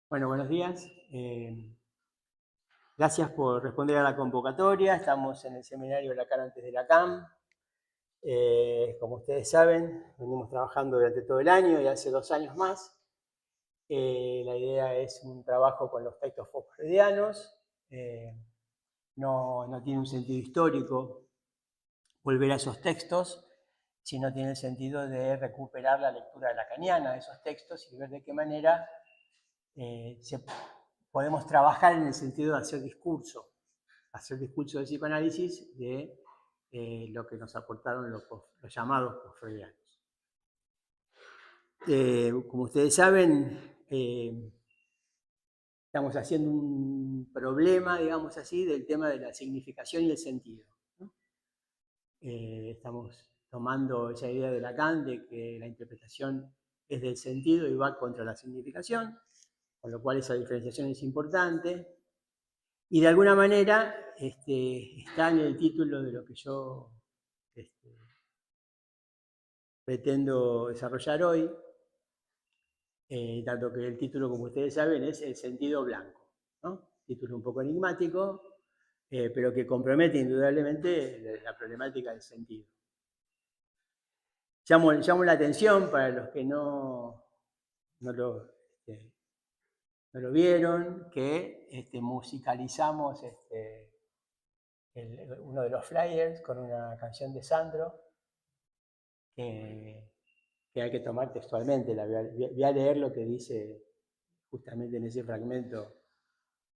Bueno, buenos días. Gracias por responder a la convocatoria. Estamos en el seminario Lacan antes de Lacan. Como ustedes saben, venimos trabajando durante todo el año y hace 2 años más. La idea es un trabajo con los textos postfreudianos. No tiene un sentido histórico volver a esos textos, sino tiene el sentido de recuperar la lectura lacaniana de esos textos y ver de qué manera podemos trabajar en el sentido de hacer discurso del psicoanálisis de lo que nos aportaron los llamados postfreudianos. Como ustedes saben, estamos haciendo un problema, digamos así, del tema de la significación y el sentido, ¿no? Estamos tomando esa idea de Lacan de que la interpretación es del sentido y va contra la significación, con lo cual esa diferenciación es importante. Y de alguna manera está en el título de lo que yo pretendo desarrollar hoy, dado que el título, como ustedes saben, es El sentido blanco, ¿no? Título un poco enigmático, pero que compromete indudablemente la problemática del sentido. Llamo la atención para los que no lo vieron, que musicalizamos uno de los flyers con una canción de Sandro que hay que tomar textualmente. Voy a leer lo que dice justamente en ese fragmento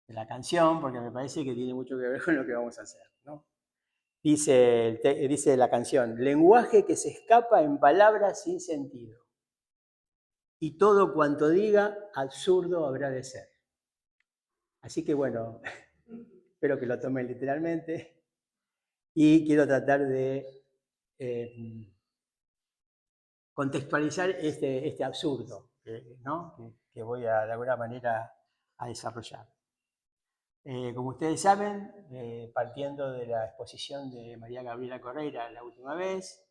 de la canción, porque me parece que tiene mucho que ver con lo que vamos a hacer, ¿no? Dice la canción: lenguaje que se escapa en palabras sin sentido, y todo cuanto diga absurdo habrá de ser. Así que bueno, espero que lo tomen literalmente y quiero tratar de contextualizar este absurdo, ¿no? que voy de alguna manera a desarrollar. Como ustedes saben, partiendo de la exposición de María Gabriela Correira la última vez,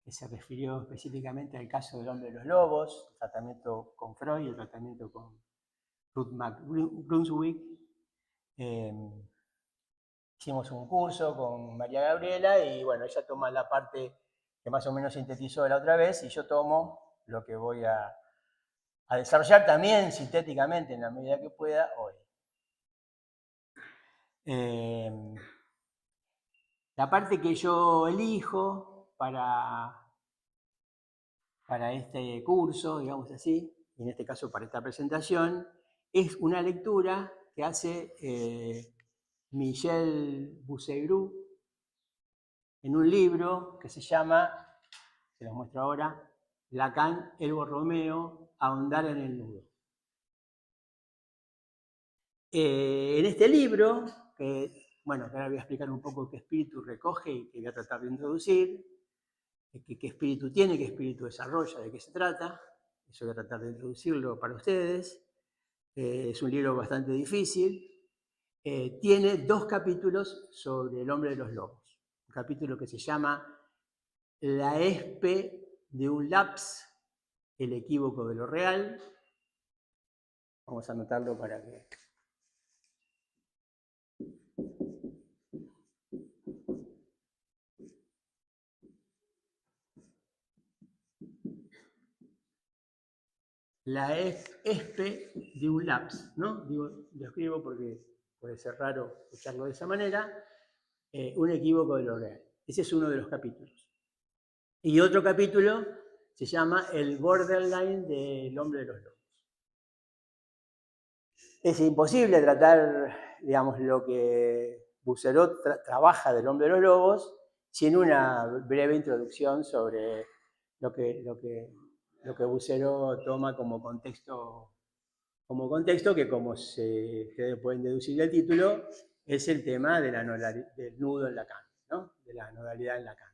que se refirió específicamente al caso del hombre de los lobos, el tratamiento con Freud y el tratamiento con Ruth McBrunswick, hicimos un curso con María Gabriela y bueno, ella toma la parte que más o menos sintetizó la otra vez y yo tomo lo que voy a desarrollar también sintéticamente en la medida que pueda hoy. La parte que yo elijo para este curso, digamos así, y en este caso para esta presentación, es una lectura que hace Michel Bousseiroux en un libro que se llama, se los muestro ahora, Lacan, el Borromeo, ahondar en el nudo. En este libro, bueno, ahora voy a explicar un poco qué espíritu recoge y que voy a tratar de introducir, qué espíritu tiene, qué espíritu desarrolla, de qué se trata. Eso voy a tratar de introducirlo para ustedes. Es un libro bastante difícil. Tiene 2 capítulos sobre el hombre de los lobos. Un capítulo que se llama La espe de un laps, el equívoco de lo real. Vamos a anotarlo para que... La espe de un laps, ¿no? Lo escribo porque puede ser raro escucharlo de esa manera. Un equívoco de lo real. Ese es uno de los capítulos. Y otro capítulo se llama El borderline del hombre de los lobos. Es imposible tratar, digamos, lo que Bousseiroux trabaja del hombre de los lobos sin una breve introducción sobre lo que Bousseiroux toma como contexto, que como ustedes pueden deducir del título, es el tema de del nudo en Lacan, ¿no? De la nodalidad en Lacan.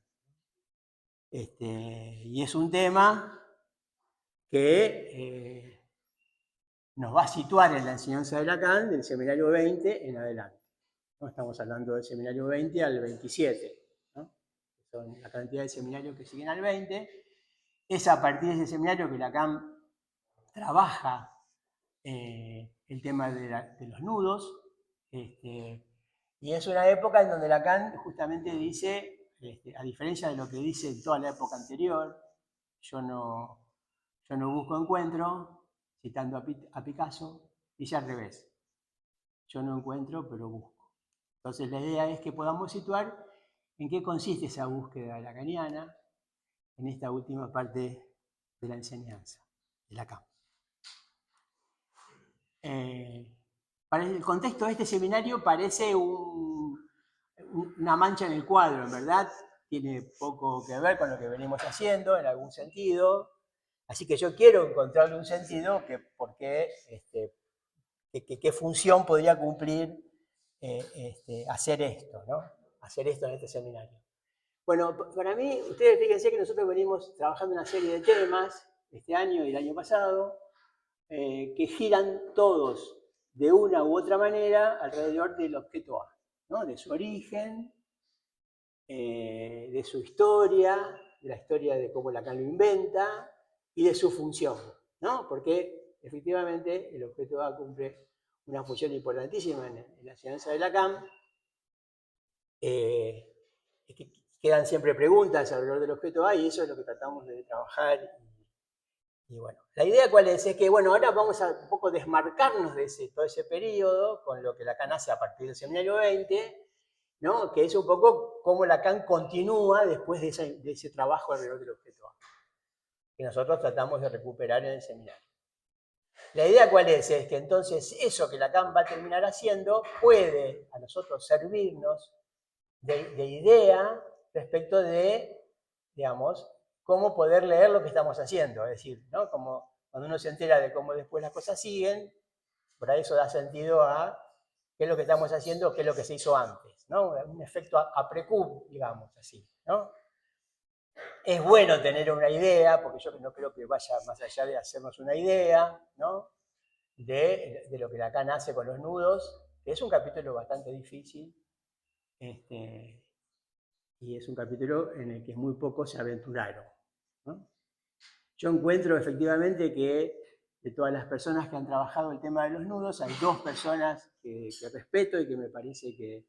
Y es un tema que nos va a situar en la enseñanza de Lacan del seminario 20 en adelante. ¿No? Estamos hablando del seminario 20 al 27, ¿no? Son la cantidad de seminarios que siguen al 20. Es a partir de ese seminario que Lacan trabaja el tema de los nudos. Y es una época en donde Lacan justamente dice, a diferencia de lo que dice en toda la época anterior, yo no busco encuentro, citando a Picasso, dice al revés, yo no encuentro, pero busco. Entonces la idea es que podamos situar en qué consiste esa búsqueda lacaniana en esta última parte de la enseñanza de Lacan. Para el contexto de este seminario parece una mancha en el cuadro, en verdad tiene poco que ver con lo que venimos haciendo en algún sentido, así que yo quiero encontrarle un sentido que por qué, qué función podría cumplir hacer esto, ¿no? Hacer esto en este seminario. Bueno, para mí, ustedes fíjense que nosotros venimos trabajando una serie de temas este año y el año pasado, que giran todos de una u otra manera alrededor del objeto A, ¿no? De su origen, de su historia, de la historia de cómo Lacan lo inventa y de su función, ¿no? Porque efectivamente el objeto A cumple una función importantísima en la enseñanza de Lacan. Quedan siempre preguntas alrededor del objeto A y eso es lo que tratamos de trabajar. Y bueno, la idea cuál es que bueno, ahora vamos a un poco desmarcarnos de todo ese periodo con lo que Lacan hace a partir del seminario 20, ¿no? Que es un poco cómo Lacan continúa después de ese trabajo alrededor del objeto A, que nosotros tratamos de recuperar en el seminario. La idea cuál es que entonces eso que Lacan va a terminar haciendo puede a nosotros servirnos de idea respecto de, digamos, cómo poder leer lo que estamos haciendo. Es decir, ¿no? Como cuando uno se entera de cómo después las cosas siguen, por ahí eso da sentido a qué es lo que estamos haciendo, qué es lo que se hizo antes, ¿no? Un efecto aprecub, digamos así, ¿no? Es bueno tener una idea, porque yo no creo que vaya más allá de hacernos una idea, ¿no? De lo que Lacan hace con los nudos, que es un capítulo bastante difícil, y es un capítulo en el que muy pocos se aventuraron, ¿no? Yo encuentro efectivamente que de todas las personas que han trabajado el tema de los nudos, hay dos personas que respeto y que me parece que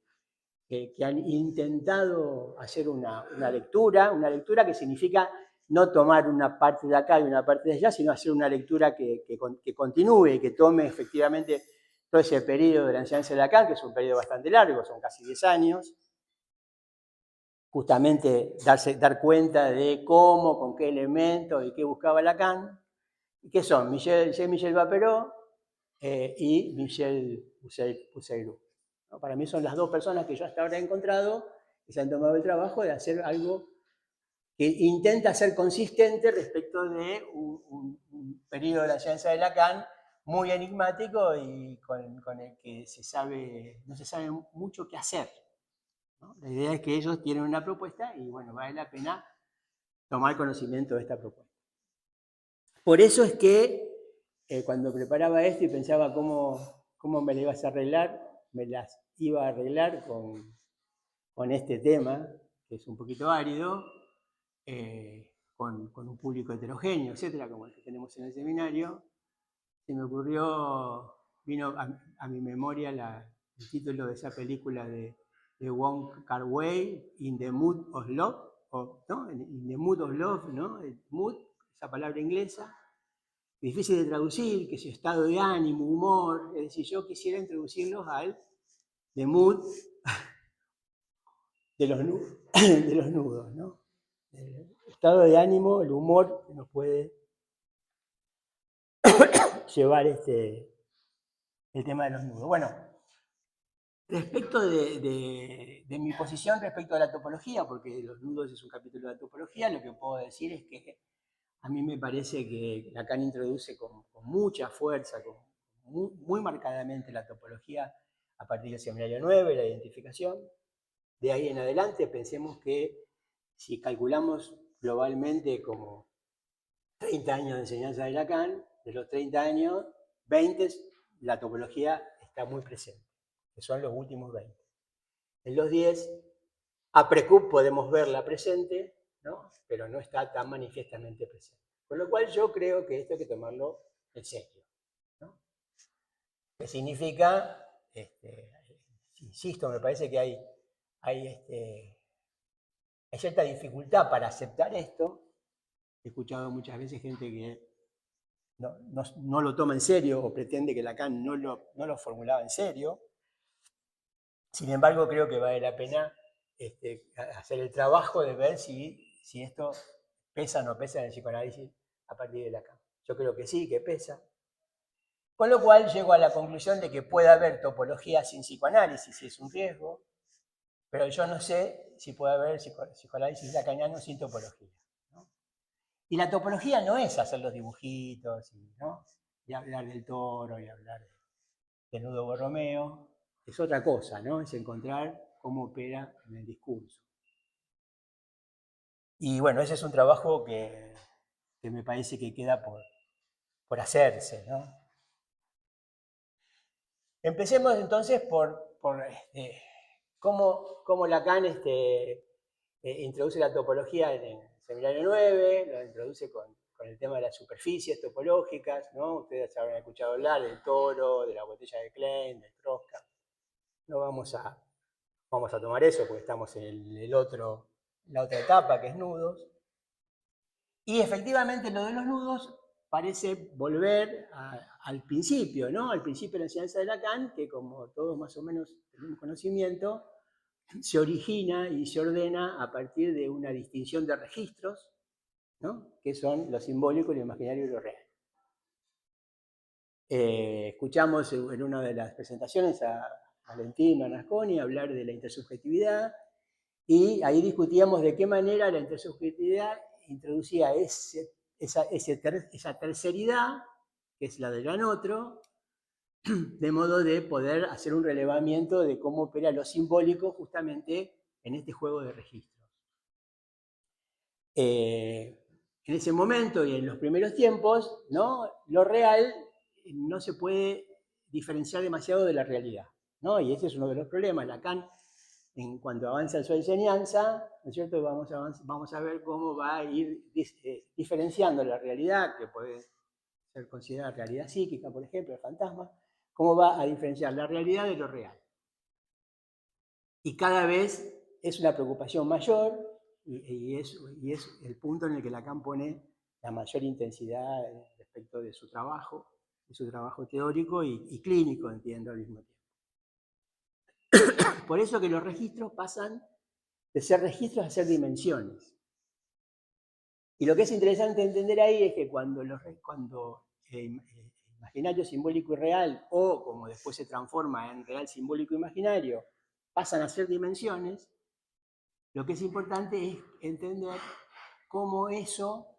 han intentado hacer una lectura que significa no tomar una parte de acá y una parte de allá, sino hacer una lectura que continúe y que tome efectivamente todo ese periodo de la enseñanza de Lacan, que es un periodo bastante largo, son casi 10 años, justamente dar cuenta de cómo, con qué elementos y qué buscaba Lacan, y que son Jean-Michel Vapereau y Michel Husserl. ¿No? Para mí son las dos personas que yo hasta ahora he encontrado que se han tomado el trabajo de hacer algo que intenta ser consistente respecto de un periodo de la enseñanza de Lacan muy enigmático y con el que no se sabe mucho qué hacer, ¿no? La idea es que ellos tienen una propuesta y bueno, vale la pena tomar conocimiento de esta propuesta. Por eso es que cuando preparaba esto y pensaba cómo me las iba a arreglar con este tema, que es un poquito árido, con un público heterogéneo, etcétera, como el que tenemos en el seminario, se me vino a mi memoria el título de esa película de Wong Kar-wai, In the Mood of Love, ¿no? In the Mood of Love, ¿no? El mood, esa palabra inglesa, difícil de traducir, que es estado de ánimo, humor, es decir, yo quisiera introducirlos al the mood de los nudos, ¿no? El estado de ánimo, el humor que nos puede llevar el tema de los nudos. Bueno, respecto de mi posición respecto a la topología, porque los nudos es un capítulo de la topología, lo que puedo decir es que a mí me parece que Lacan introduce con mucha fuerza, muy marcadamente la topología a partir del seminario 9, la identificación. De ahí en adelante pensemos que si calculamos globalmente como 30 años de enseñanza de Lacan, de los 30 años, 20 la topología está muy presente, que son los últimos 20. En los 10, a precup podemos verla presente, ¿no? Pero no está tan manifiestamente presente. Con lo cual yo creo que esto hay que tomarlo en serio, ¿no? que significa, insisto, me parece que hay cierta dificultad para aceptar esto. He escuchado muchas veces gente que no lo toma en serio o pretende que Lacan no lo formulaba en serio. Sin embargo, creo que vale la pena hacer el trabajo de ver si esto pesa o no pesa en el psicoanálisis a partir de Lacan. Yo creo que sí, que pesa. Con lo cual llego a la conclusión de que puede haber topología sin psicoanálisis, si es un riesgo, pero yo no sé si puede haber psicoanálisis lacaniano sin topología, ¿no? Y la topología no es hacer los dibujitos, ¿no? Y hablar del toro, y hablar del nudo Borromeo. Es otra cosa, ¿no? Es encontrar cómo opera en el discurso. Y bueno, ese es un trabajo que me parece que queda por hacerse, ¿no? Empecemos entonces por cómo Lacan introduce la topología en el seminario 9, lo introduce con el tema de las superficies topológicas, ¿no? Ustedes habrán escuchado hablar del toro, de la botella de Klein, del Troska. No vamos a tomar eso porque estamos en la otra etapa, que es nudos. Y efectivamente lo de los nudos parece volver al principio, ¿no? Al principio de la enseñanza de Lacan, que como todos más o menos tenemos conocimiento, se origina y se ordena a partir de una distinción de registros, ¿no? Que son lo simbólico, lo imaginario y lo real. Escuchamos en una de las presentaciones a Valentín Bernasconi hablar de la intersubjetividad, y ahí discutíamos de qué manera la intersubjetividad introducía esa terceridad, que es la del gran otro, de modo de poder hacer un relevamiento de cómo opera lo simbólico justamente en este juego de registros. En ese momento y en los primeros tiempos, ¿no? Lo real no se puede diferenciar demasiado de la realidad, ¿no? Y ese es uno de los problemas. Lacan, en cuanto avanza en su enseñanza, ¿no es cierto? Vamos a ver cómo va a ir diferenciando la realidad, que puede ser considerada realidad psíquica, por ejemplo, el fantasma, cómo va a diferenciar la realidad de lo real. Y cada vez es una preocupación mayor y es el punto en el que Lacan pone la mayor intensidad respecto de su trabajo teórico y clínico, entiendo, al mismo tiempo. Por eso que los registros pasan de ser registros a ser dimensiones. Y lo que es interesante entender ahí es que cuando imaginario, simbólico y real, o como después se transforma en real, simbólico, imaginario, pasan a ser dimensiones, lo que es importante es entender cómo eso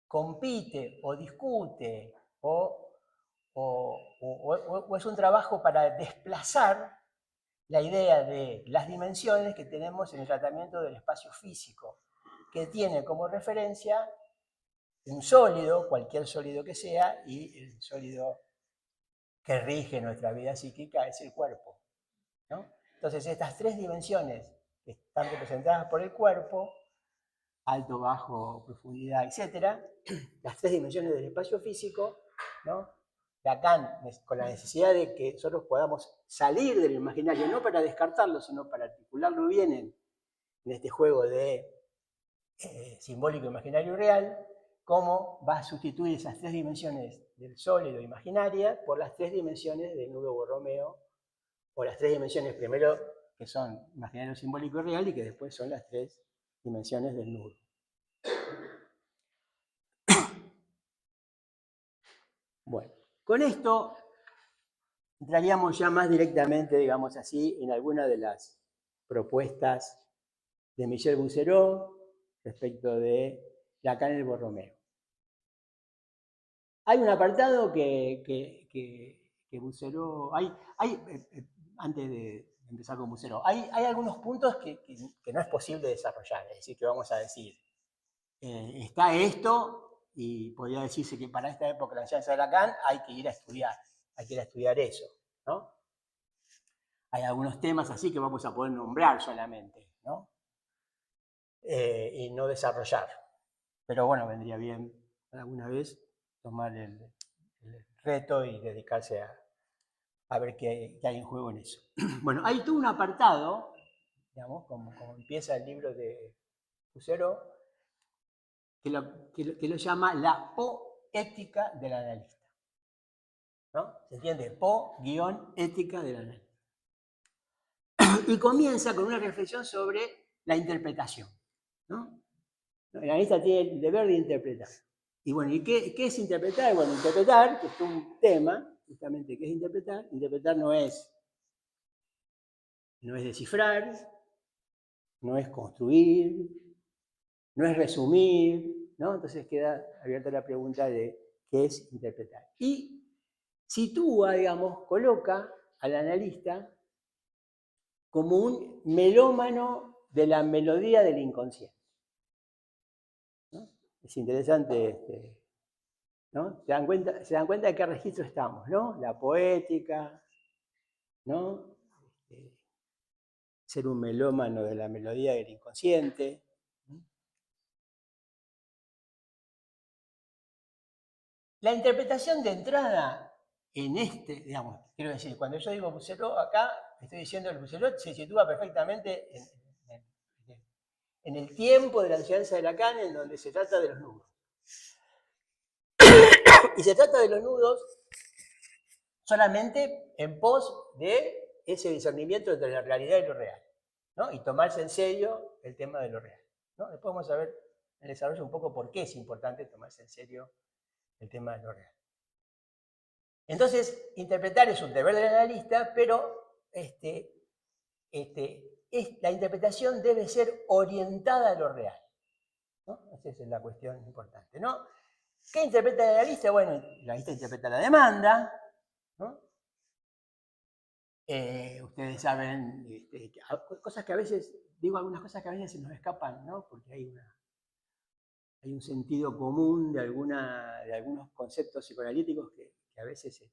compite o discute o es un trabajo para desplazar la idea de las dimensiones que tenemos en el tratamiento del espacio físico, que tiene como referencia un sólido, cualquier sólido que sea, y el sólido que rige nuestra vida psíquica es el cuerpo, ¿no? Entonces, estas tres dimensiones que están representadas por el cuerpo, alto, bajo, profundidad, etc., las tres dimensiones del espacio físico, ¿no? Lacan, con la necesidad de que nosotros podamos salir del imaginario, no para descartarlo, sino para articularlo bien en este juego de simbólico, imaginario y real, cómo va a sustituir esas tres dimensiones del sólido imaginaria por las tres dimensiones del nudo Borromeo, o las tres dimensiones primero que son imaginario, simbólico y real, y que después son las tres dimensiones del nudo. Bueno, con esto entraríamos ya más directamente, digamos así, en alguna de las propuestas de Michel Bouzereau respecto de Lacan y el Borromeo. Hay un apartado que Bouzereau, antes de empezar con Bouzereau, hay algunos puntos que no es posible desarrollar, es decir, que vamos a decir, está esto, y podría decirse que para esta época de la enseñanza de Lacan hay que ir a estudiar eso, ¿no? Hay algunos temas así que vamos a poder nombrar solamente, ¿no? Y no desarrollar. Pero bueno, vendría bien alguna vez tomar el reto y dedicarse a ver qué hay en juego en eso. Bueno, hay todo un apartado, digamos, como empieza el libro de Husserl, que lo llama la poética del analista. ¿No? ¿Se entiende? Po-ética del analista. Y comienza con una reflexión sobre la interpretación. ¿No? El analista tiene el deber de interpretar. Y bueno, ¿y qué es interpretar? Bueno, interpretar, que es un tema, justamente, ¿qué es interpretar? Interpretar no es descifrar, no es construir, no es resumir, ¿no? Entonces queda abierta la pregunta de qué es interpretar. Y sitúa, digamos, coloca al analista como un melómano de la melodía del inconsciente. ¿No? Es interesante, ¿no? Se dan cuenta de qué registro estamos, ¿no? La poética, ¿no? Ser un melómano de la melodía del inconsciente. La interpretación de entrada en digamos, quiero decir, cuando yo digo Husserl, acá estoy diciendo que Husserl se sitúa perfectamente en el tiempo de la enseñanza de Lacan, en donde se trata de los nudos. Y se trata de los nudos solamente en pos de ese discernimiento entre la realidad y lo real, ¿no? Y tomarse en serio el tema de lo real, ¿no? Después vamos a ver en el desarrollo un poco por qué es importante tomarse en serio el tema de lo real. Entonces, interpretar es un deber del analista, pero la interpretación debe ser orientada a lo real, ¿no? Esa es la cuestión importante, ¿no? ¿Qué interpreta el analista? Bueno, el analista interpreta la demanda, ¿no? Ustedes saben, cosas que a veces, digo algunas cosas que a veces se nos escapan, ¿no? Porque hay un sentido común de algunos conceptos psicoanalíticos que a veces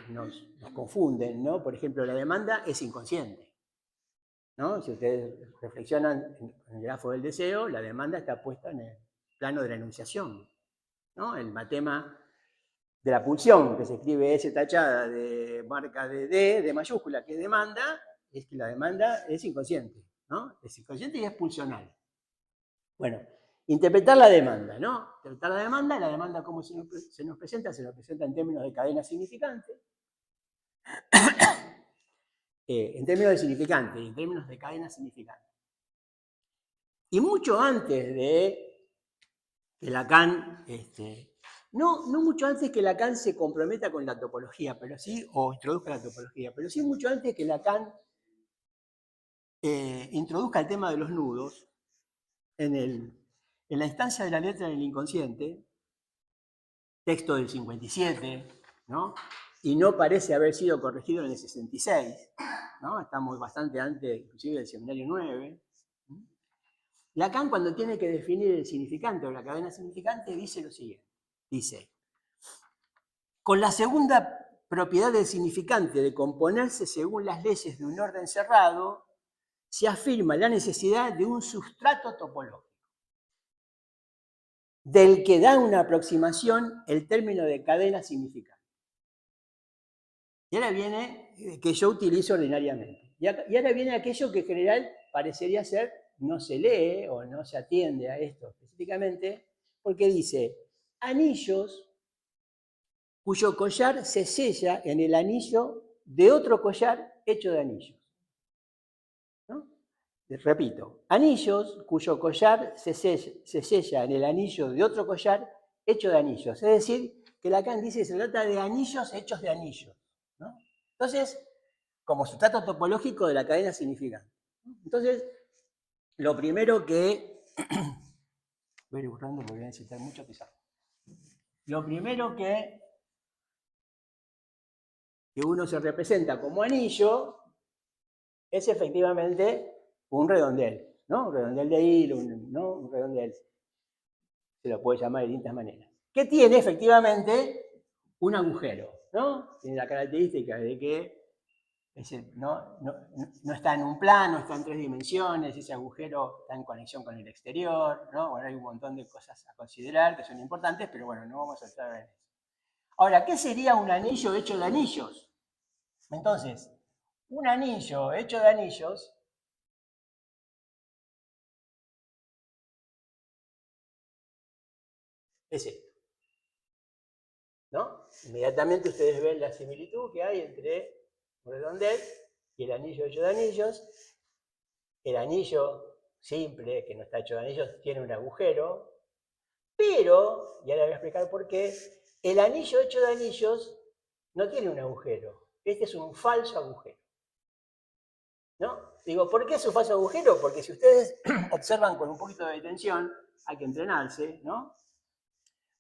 nos confunden, ¿no? Por ejemplo, la demanda es inconsciente, ¿no? Si ustedes reflexionan en el grafo del deseo, la demanda está puesta en el plano de la enunciación, ¿no? El matema de la pulsión, que se escribe S tachada de marca de D, de mayúscula, que es demanda, es que la demanda es inconsciente, ¿no? Es inconsciente y es pulsional. Bueno, interpretar la demanda, ¿no? Interpretar la demanda como se nos presenta en términos de cadena significante. En términos de significante, en términos de cadena significante. Y mucho antes de que Lacan, no mucho antes que Lacan se comprometa con la topología, pero sí, o introduzca la topología, pero sí mucho antes que Lacan introduzca el tema de los nudos en la instancia de la letra del inconsciente, texto del 57, ¿no? Y no parece haber sido corregido en el 66, ¿no? Estamos bastante antes, inclusive, del seminario 9. Lacan, cuando tiene que definir el significante o la cadena significante, dice lo siguiente. Dice, con la segunda propiedad del significante de componerse según las leyes de un orden cerrado, se afirma la necesidad de un sustrato topológico, del que da una aproximación el término de cadena significante. Y ahora viene que yo utilizo ordinariamente. Y ahora viene aquello que en general parecería ser, no se lee o no se atiende a esto específicamente, porque dice, anillos cuyo collar se sella en el anillo de otro collar hecho de anillos. ¿No? Repito, anillos cuyo collar se sella en el anillo de otro collar hecho de anillos. Es decir, que Lacan dice que se trata de anillos hechos de anillos, ¿no? Entonces, como sustrato topológico de la cadena significante. Entonces, lo primero que... voy a ir buscando porque voy a necesitar mucho pizarra. Lo primero que uno se representa como anillo es efectivamente un redondel, ¿no? Un redondel de hilo, ¿no? Un redondel. Se lo puede llamar de distintas maneras. Que tiene efectivamente un agujero, ¿no? Tiene la característica de que no está en un plano, está en 3 dimensiones, ese agujero está en conexión con el exterior, ¿no? Bueno, hay un montón de cosas a considerar que son importantes, pero bueno, no vamos a entrar en eso. Ahora, ¿qué sería un anillo hecho de anillos? Entonces, un anillo hecho de anillos es esto, ¿no? Inmediatamente ustedes ven la similitud que hay entre un redondel y el anillo hecho de anillos. El anillo simple, que no está hecho de anillos, tiene un agujero, pero, ya le voy a explicar por qué, el anillo hecho de anillos no tiene un agujero. Este es un falso agujero, ¿no? Digo, ¿por qué es un falso agujero? Porque si ustedes observan con un poquito de detención, hay que entrenarse, ¿no?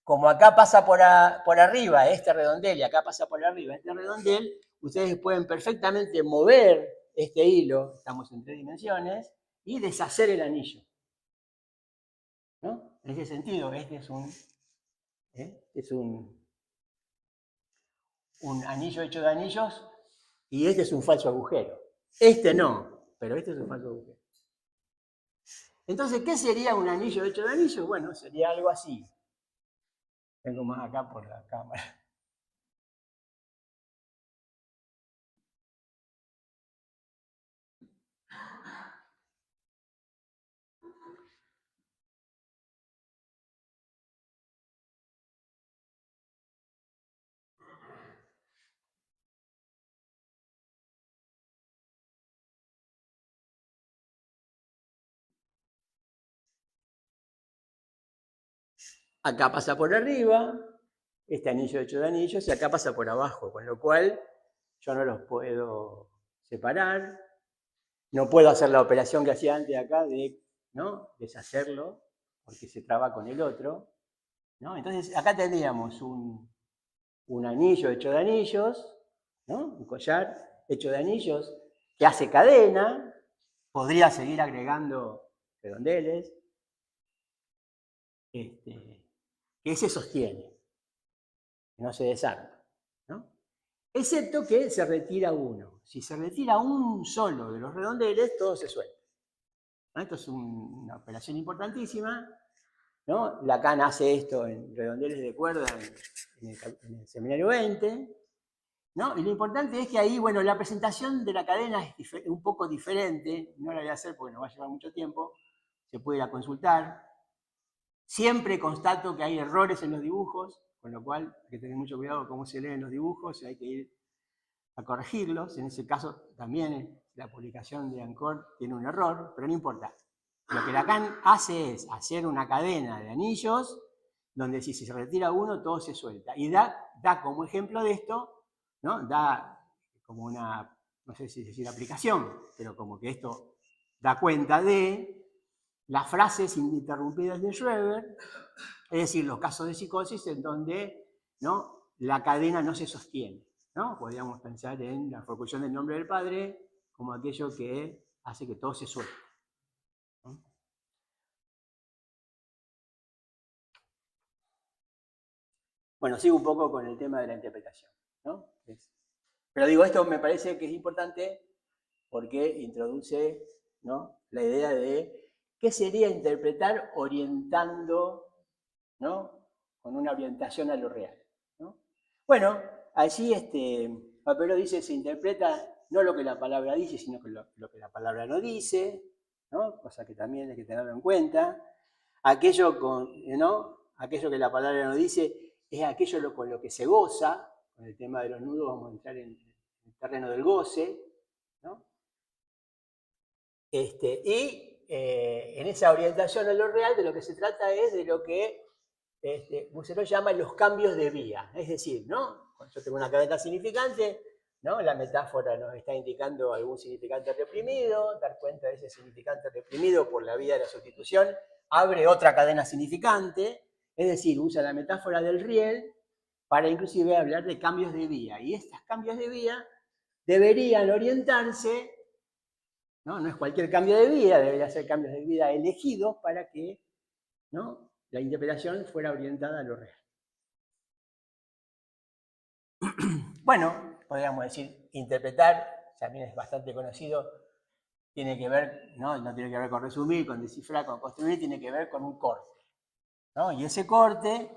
Como acá pasa por arriba este redondel y acá pasa por arriba este redondel, ustedes pueden perfectamente mover este hilo, estamos en 3 dimensiones, y deshacer el anillo, ¿no? En ese sentido, este es un anillo hecho de anillos y este es un falso agujero. Este no, pero este es un falso agujero. Entonces, ¿qué sería un anillo hecho de anillos? Bueno, sería algo así. Tengo más acá por la cámara. Acá pasa por arriba, este anillo hecho de anillos, y acá pasa por abajo, con lo cual yo no los puedo separar. No puedo hacer la operación que hacía antes acá de, ¿no?, deshacerlo, porque se traba con el otro, ¿no? Entonces acá tendríamos un anillo hecho de anillos, ¿no?, un collar hecho de anillos que hace cadena, podría seguir agregando redondeles, que se sostiene, que no se desarma, ¿no? Excepto que se retira uno. Si se retira un solo de los redondeles, todo se suelta, ¿no? Esto es una operación importantísima, ¿no? Lacan hace esto en redondeles de cuerda en el seminario 20, ¿no? Y lo importante es que ahí, bueno, la presentación de la cadena es un poco diferente, no la voy a hacer porque nos va a llevar mucho tiempo, se puede ir a consultar. Siempre constato que hay errores en los dibujos, con lo cual hay que tener mucho cuidado con cómo se leen los dibujos, hay que ir a corregirlos. En ese caso también la publicación de Ancor tiene un error, pero no importa. Lo que Lacan hace es hacer una cadena de anillos donde si se retira uno, todo se suelta. Y da como ejemplo de esto, ¿no? Da como una, no sé si decir aplicación, pero como que esto da cuenta de las frases ininterrumpidas de Schreber, es decir, los casos de psicosis en donde, ¿no?, la cadena no se sostiene, ¿no? Podríamos pensar en la formación del nombre del padre como aquello que hace que todo se suelte, ¿no? Bueno, sigo un poco con el tema de la interpretación, ¿no? Pero digo, esto me parece que es importante porque introduce, ¿no?, la idea de qué sería interpretar orientando, ¿no?, con una orientación a lo real, ¿no? Bueno, allí Papero dice, se interpreta no lo que la palabra dice, sino lo que la palabra no dice, ¿no? Cosa que también hay que tenerlo en cuenta. Aquello que la palabra no dice es aquello con lo que se goza. Con el tema de los nudos vamos a entrar en el terreno del goce, ¿no? En esa orientación a lo real, de lo que se trata es de lo que Buceró llama los cambios de vía. Es decir, ¿no?, cuando yo tengo una cadena significante, ¿no?, la metáfora nos está indicando algún significante reprimido, dar cuenta de ese significante reprimido por la vía de la sustitución, abre otra cadena significante, es decir, usa la metáfora del riel para inclusive hablar de cambios de vía. Y estos cambios de vía deberían orientarse, no es cualquier cambio de vía, debería ser cambios de vida elegidos para que, ¿no?, la interpretación fuera orientada a lo real. Bueno, podríamos decir, interpretar, también es bastante conocido, tiene que ver, no tiene que ver con resumir, con descifrar, con construir, tiene que ver con un corte, ¿no? Y ese corte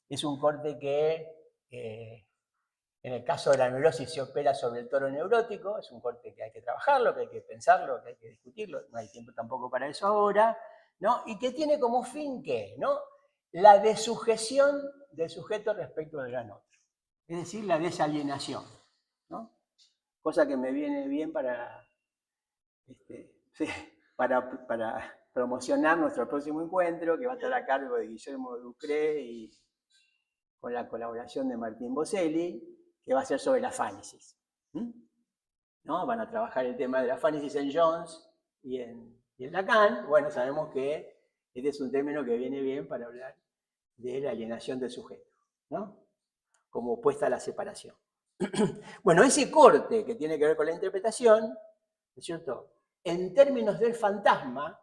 es un corte que En el caso de la neurosis se opera sobre el toro neurótico, es un corte que hay que trabajarlo, que hay que pensarlo, que hay que discutirlo, no hay tiempo tampoco para eso ahora, ¿no? Y que tiene como fin, ¿qué? ¿No? La desujeción del sujeto respecto del gran otro, es decir, la desalienación, ¿no? Cosa que me viene bien para, sí, para promocionar nuestro próximo encuentro, que va a estar a cargo de Guillermo Ducré y con la colaboración de Martín Boselli, que va a ser sobre la afánesis. ¿No? Van a trabajar el tema de la afánesis en Jones y en Lacan. Bueno, sabemos que este es un término que viene bien para hablar de la alienación del sujeto, ¿no? Como opuesta a la separación. Bueno, ese corte que tiene que ver con la interpretación, ¿no es cierto? En términos del fantasma,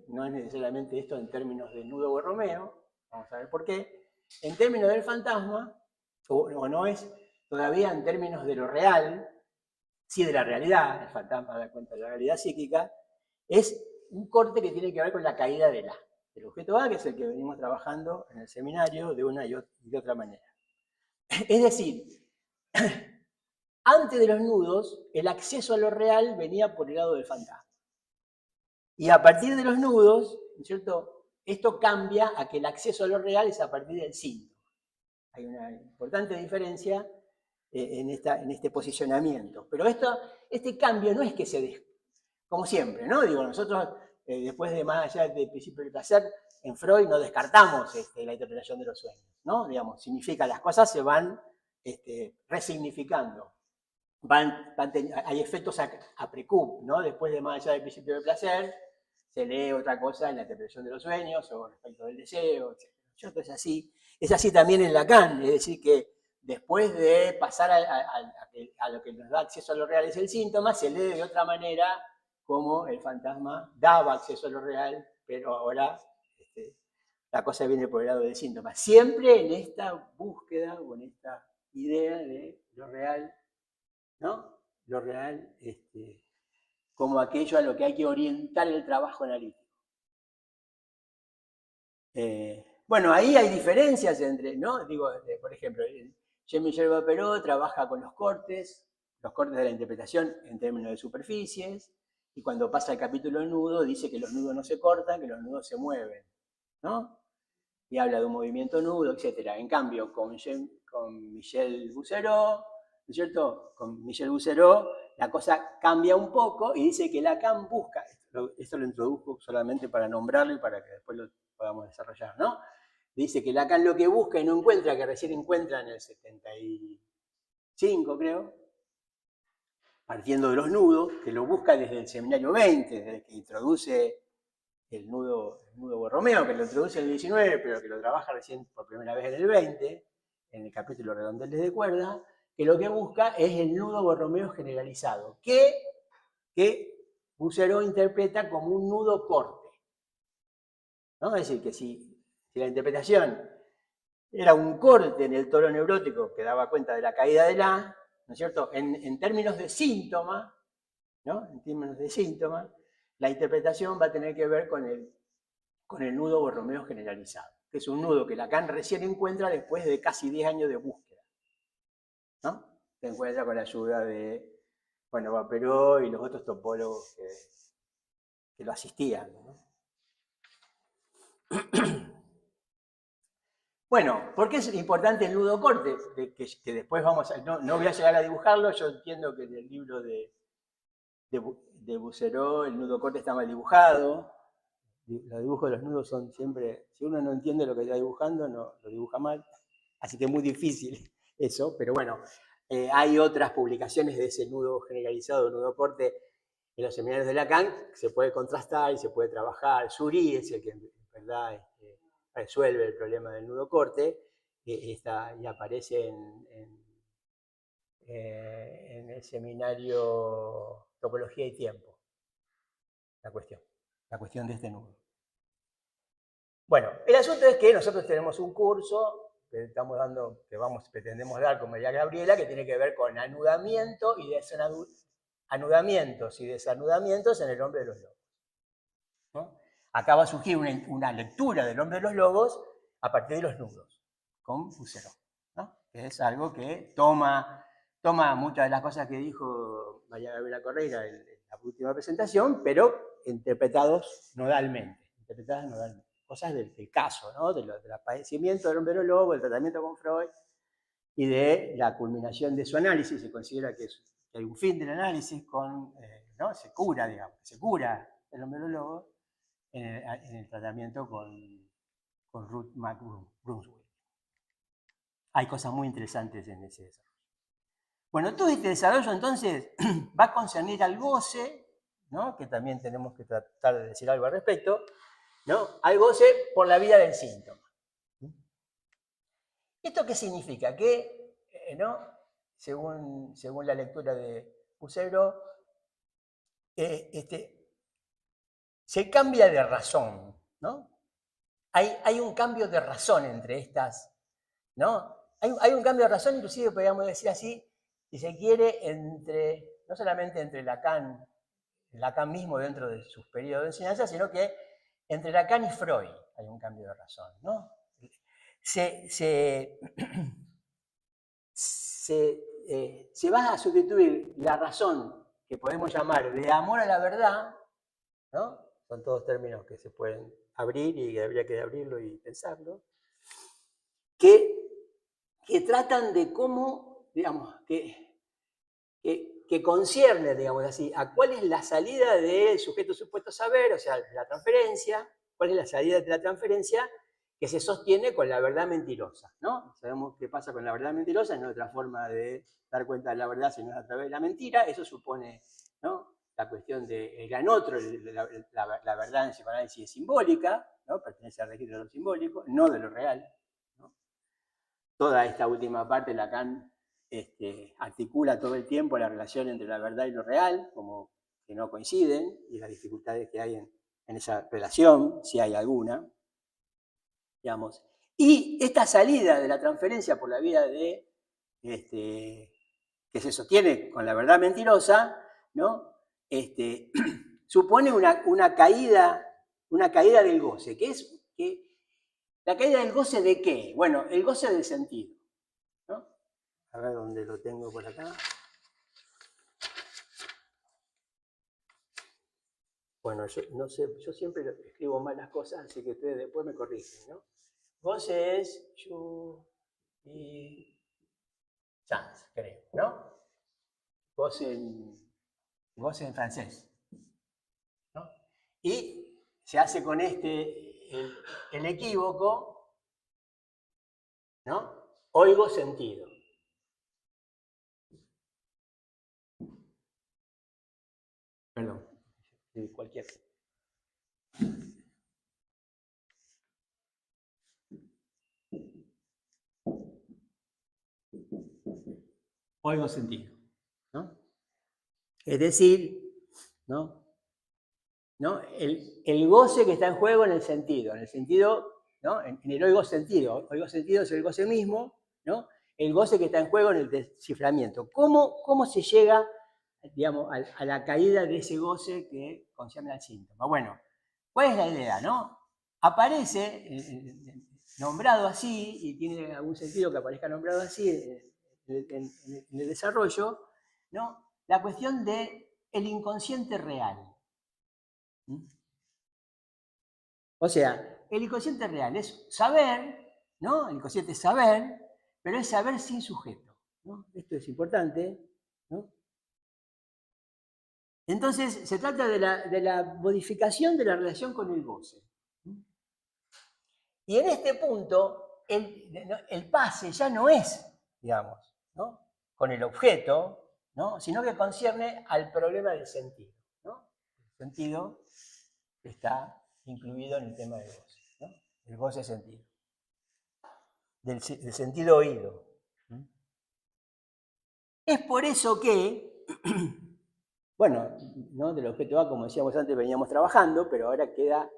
no es necesariamente esto en términos de nudo Borromeo, vamos a ver por qué, en términos del fantasma, o no es todavía en términos de lo real, sí de la realidad, el fantasma da cuenta de la realidad psíquica, es un corte que tiene que ver con la caída del objeto A, que es el que venimos trabajando en el seminario de una y de otra manera. Es decir, antes de los nudos, el acceso a lo real venía por el lado del fantasma. Y a partir de los nudos, ¿cierto? Esto cambia a que el acceso a lo real es a partir del síntoma. Hay una importante diferencia en este posicionamiento. Pero este cambio no es que se como siempre, ¿no? Digo, nosotros, después de más allá del principio del placer, en Freud no descartamos la interpretación de los sueños, ¿no? Digamos, significa las cosas se van resignificando. Hay efectos a precup, ¿no? Después de más allá del principio del placer, se lee otra cosa en la interpretación de los sueños o respecto del deseo, etc. ¿Cierto? Es así también en Lacan, es decir, que después de pasar a lo que nos da acceso a lo real es el síntoma, se lee de otra manera como el fantasma daba acceso a lo real, pero ahora la cosa viene por el lado del síntoma. Siempre en esta búsqueda o en esta idea de lo real, ¿no? Lo real como aquello a lo que hay que orientar el trabajo analítico. Bueno, ahí hay diferencias entre, ¿no? Digo, por ejemplo, Jean-Michel Vapereau trabaja con los cortes de la interpretación en términos de superficies, y cuando pasa el capítulo nudo dice que los nudos no se cortan, que los nudos se mueven, ¿no? Y habla de un movimiento nudo, etc. En cambio, con Michel Bouzereau, ¿no es cierto? Con Michel Bouzereau la cosa cambia un poco y dice que Lacan busca, esto lo introduzco solamente para nombrarlo y para que después lo podamos desarrollar, ¿no? Dice que Lacan lo que busca y no encuentra, que recién encuentra en el 75, creo, partiendo de los nudos, que lo busca desde el seminario 20, desde que introduce el nudo Borromeo, que lo introduce en el 19, pero que lo trabaja recién por primera vez en el 20, en el capítulo Redondeles de cuerda, que lo que busca es el nudo Borromeo generalizado, que Bouzereau interpreta como un nudo corte, ¿no? Es decir, que si la interpretación era un corte en el toro neurótico que daba cuenta de la caída del A, ¿no es cierto? En términos de síntoma, ¿no? En términos de síntoma, la interpretación va a tener que ver con el nudo Borromeo generalizado, que es un nudo que Lacan recién encuentra después de casi 10 años de búsqueda, ¿no? Se encuentra con la ayuda de, bueno, Vapereau y los otros topólogos que lo asistían, ¿no? Bueno, ¿por qué es importante el nudo corte? Que después vamos a... No voy a llegar a dibujarlo, yo entiendo que en el libro de Bouzereau el nudo corte está mal dibujado. Los dibujos de los nudos son siempre... Si uno no entiende lo que está dibujando, no lo dibuja mal. Así que es muy difícil eso, pero bueno, hay otras publicaciones de ese nudo generalizado, nudo corte, en los seminarios de Lacan, que se puede contrastar y se puede trabajar. Suri es el que en verdad resuelve el problema del nudo corte, y aparece en el seminario Topología y Tiempo, la cuestión de este nudo. Bueno, el asunto es que nosotros tenemos un curso que estamos dando, pretendemos dar con María Gabriela, que tiene que ver con anudamientos y desanudamientos en el hombre de los lobos, ¿no? Acá va a surgir una lectura del hombre de los lobos a partir de los nudos, con Husserl, ¿no? Que es algo que toma muchas de las cosas que dijo María Gabriela Correira en la última presentación, pero interpretadas nodalmente, cosas del caso, ¿no? del padecimiento del hombre lobo, el tratamiento con Freud y de la culminación de su análisis. Se considera que hay un fin del análisis ¿no? Se cura el hombre lobo en el tratamiento con Ruth McBrunswick. Hay cosas muy interesantes en ese desarrollo. Bueno, todo este desarrollo entonces va a concernir al goce, ¿no? Que también tenemos que tratar de decir algo al respecto, ¿no? Al goce por la vía del síntoma. ¿Esto qué significa? Que, ¿no? según la lectura de Husserl, se cambia de razón, ¿no? Hay un cambio de razón entre estas, ¿no? Hay un cambio de razón, inclusive podríamos decir así, si se quiere, no solamente entre Lacan mismo dentro de sus periodos de enseñanza, sino que entre Lacan y Freud hay un cambio de razón, ¿no? Se va a sustituir la razón que podemos llamar de amor a la verdad, ¿no? Son todos términos que se pueden abrir y que habría que abrirlo y pensarlo, que tratan de cómo, digamos, que concierne, digamos así, a cuál es la salida del sujeto supuesto saber, o sea, la transferencia, cuál es la salida de la transferencia que se sostiene con la verdad mentirosa, ¿no? Sabemos qué pasa con la verdad mentirosa, no es otra forma de dar cuenta de la verdad, sino a través de la mentira. Eso supone, ¿no? La cuestión del gran otro, la verdad en psicoanálisis es simbólica, ¿no? Pertenece al registro de lo simbólico, no de lo real, ¿no? Toda esta última parte, Lacan articula todo el tiempo la relación entre la verdad y lo real, como que no coinciden, y las dificultades que hay en esa relación, si hay alguna, digamos. Y esta salida de la transferencia por la vía de, que se sostiene con la verdad mentirosa, ¿no? Supone una caída del goce, que es la caída del goce ¿de qué? Bueno, el goce del sentido, ¿no? A ver dónde lo tengo por acá. Bueno, yo no sé, yo siempre escribo mal las cosas, así que ustedes después me corrigen, ¿no? Goce es y chance, creo, ¿no? Goce en francés, ¿no? Y se hace con el equívoco, ¿no? Oigo sentido. Perdón, cualquier. Oigo sentido, ¿no? Es decir, ¿no? El goce que está en juego en el sentido, ¿no? En el oigo sentido es el goce mismo, ¿no? El goce que está en juego en el desciframiento. ¿Cómo se llega, digamos, a la caída de ese goce que concierne al síntoma? Bueno, ¿cuál es la idea, no? Aparece nombrado así, y tiene algún sentido que aparezca nombrado así en el desarrollo, ¿no? La cuestión del inconsciente real. O sea, el inconsciente real es saber, ¿no? El inconsciente es saber, pero es saber sin sujeto, ¿no? Esto es importante, ¿no? Entonces, se trata de la modificación de la relación con el goce. Y en este punto, el pase ya no es, digamos, ¿no? Con el objeto, ¿no? Sino que concierne al problema del sentido, ¿no? El sentido está incluido en el tema del goce, ¿no? El goce sentido. Del sentido oído. Es por eso que, bueno, ¿no? Del objeto A, como decíamos antes, veníamos trabajando, pero ahora queda,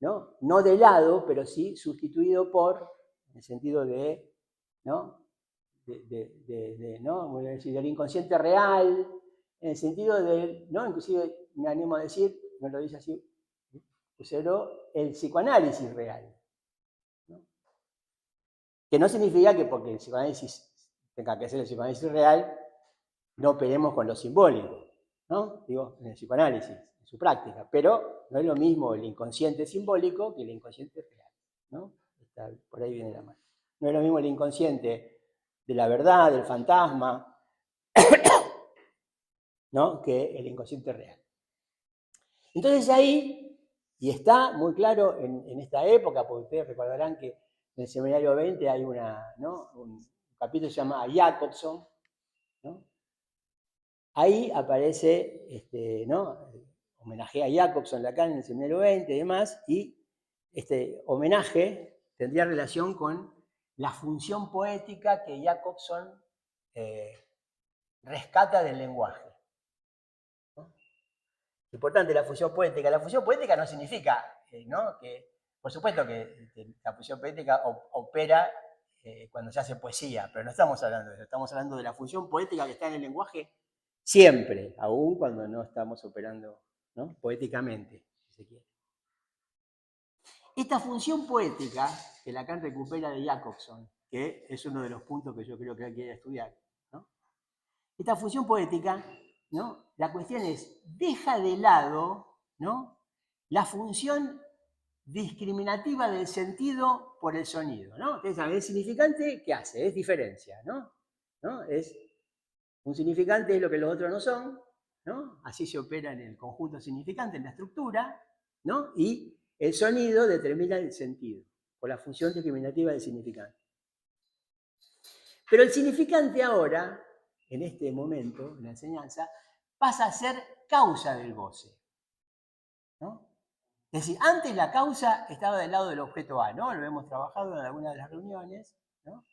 no de lado, pero sí sustituido por, en el sentido de, ¿no? ¿no? Voy a decir, del inconsciente real, en el sentido del, ¿no? Inclusive me animo a decir, no lo dice así, Husserl, el psicoanálisis real. Que no significa que porque el psicoanálisis tenga que ser el psicoanálisis real, no operemos con lo simbólico, ¿no? Digo, en el psicoanálisis, en su práctica, pero no es lo mismo el inconsciente simbólico que el inconsciente real, ¿no? Por ahí viene la mano. No es lo mismo el inconsciente de la verdad, del fantasma, ¿no? Que el inconsciente real. Entonces ahí, y está muy claro en esta época, porque ustedes recordarán que en el seminario 20 hay un capítulo que se llama Jacobson, ¿no? Ahí aparece, ¿no? Homenaje a Jacobson Lacan en el seminario 20 y demás, y este homenaje tendría relación con la función poética que Jacobson rescata del lenguaje. ¿No? Importante la función poética. La función poética no significa, ¿no? Que, por supuesto que la función poética opera cuando se hace poesía, pero no estamos hablando de eso, estamos hablando de la función poética que está en el lenguaje siempre, aún cuando no estamos operando, ¿no? Poéticamente, si se quiere. Esta función poética que Lacan recupera de Jacobson, que es uno de los puntos que yo creo que hay que estudiar, ¿no? Esta función poética, ¿no? La cuestión es, deja de lado, ¿no? La función discriminativa del sentido por el sonido, ¿no? Ustedes saben, el significante, ¿qué hace? Es diferencia, ¿no? Es un significante es lo que los otros no son, ¿no? Así se opera en el conjunto significante, en la estructura, ¿no? Y el sonido determina el sentido, por la función discriminativa del significante. Pero el significante ahora, en este momento, en la enseñanza, pasa a ser causa del goce, ¿no? Es decir, antes la causa estaba del lado del objeto A, ¿no? Lo hemos trabajado en alguna de las reuniones, ¿no?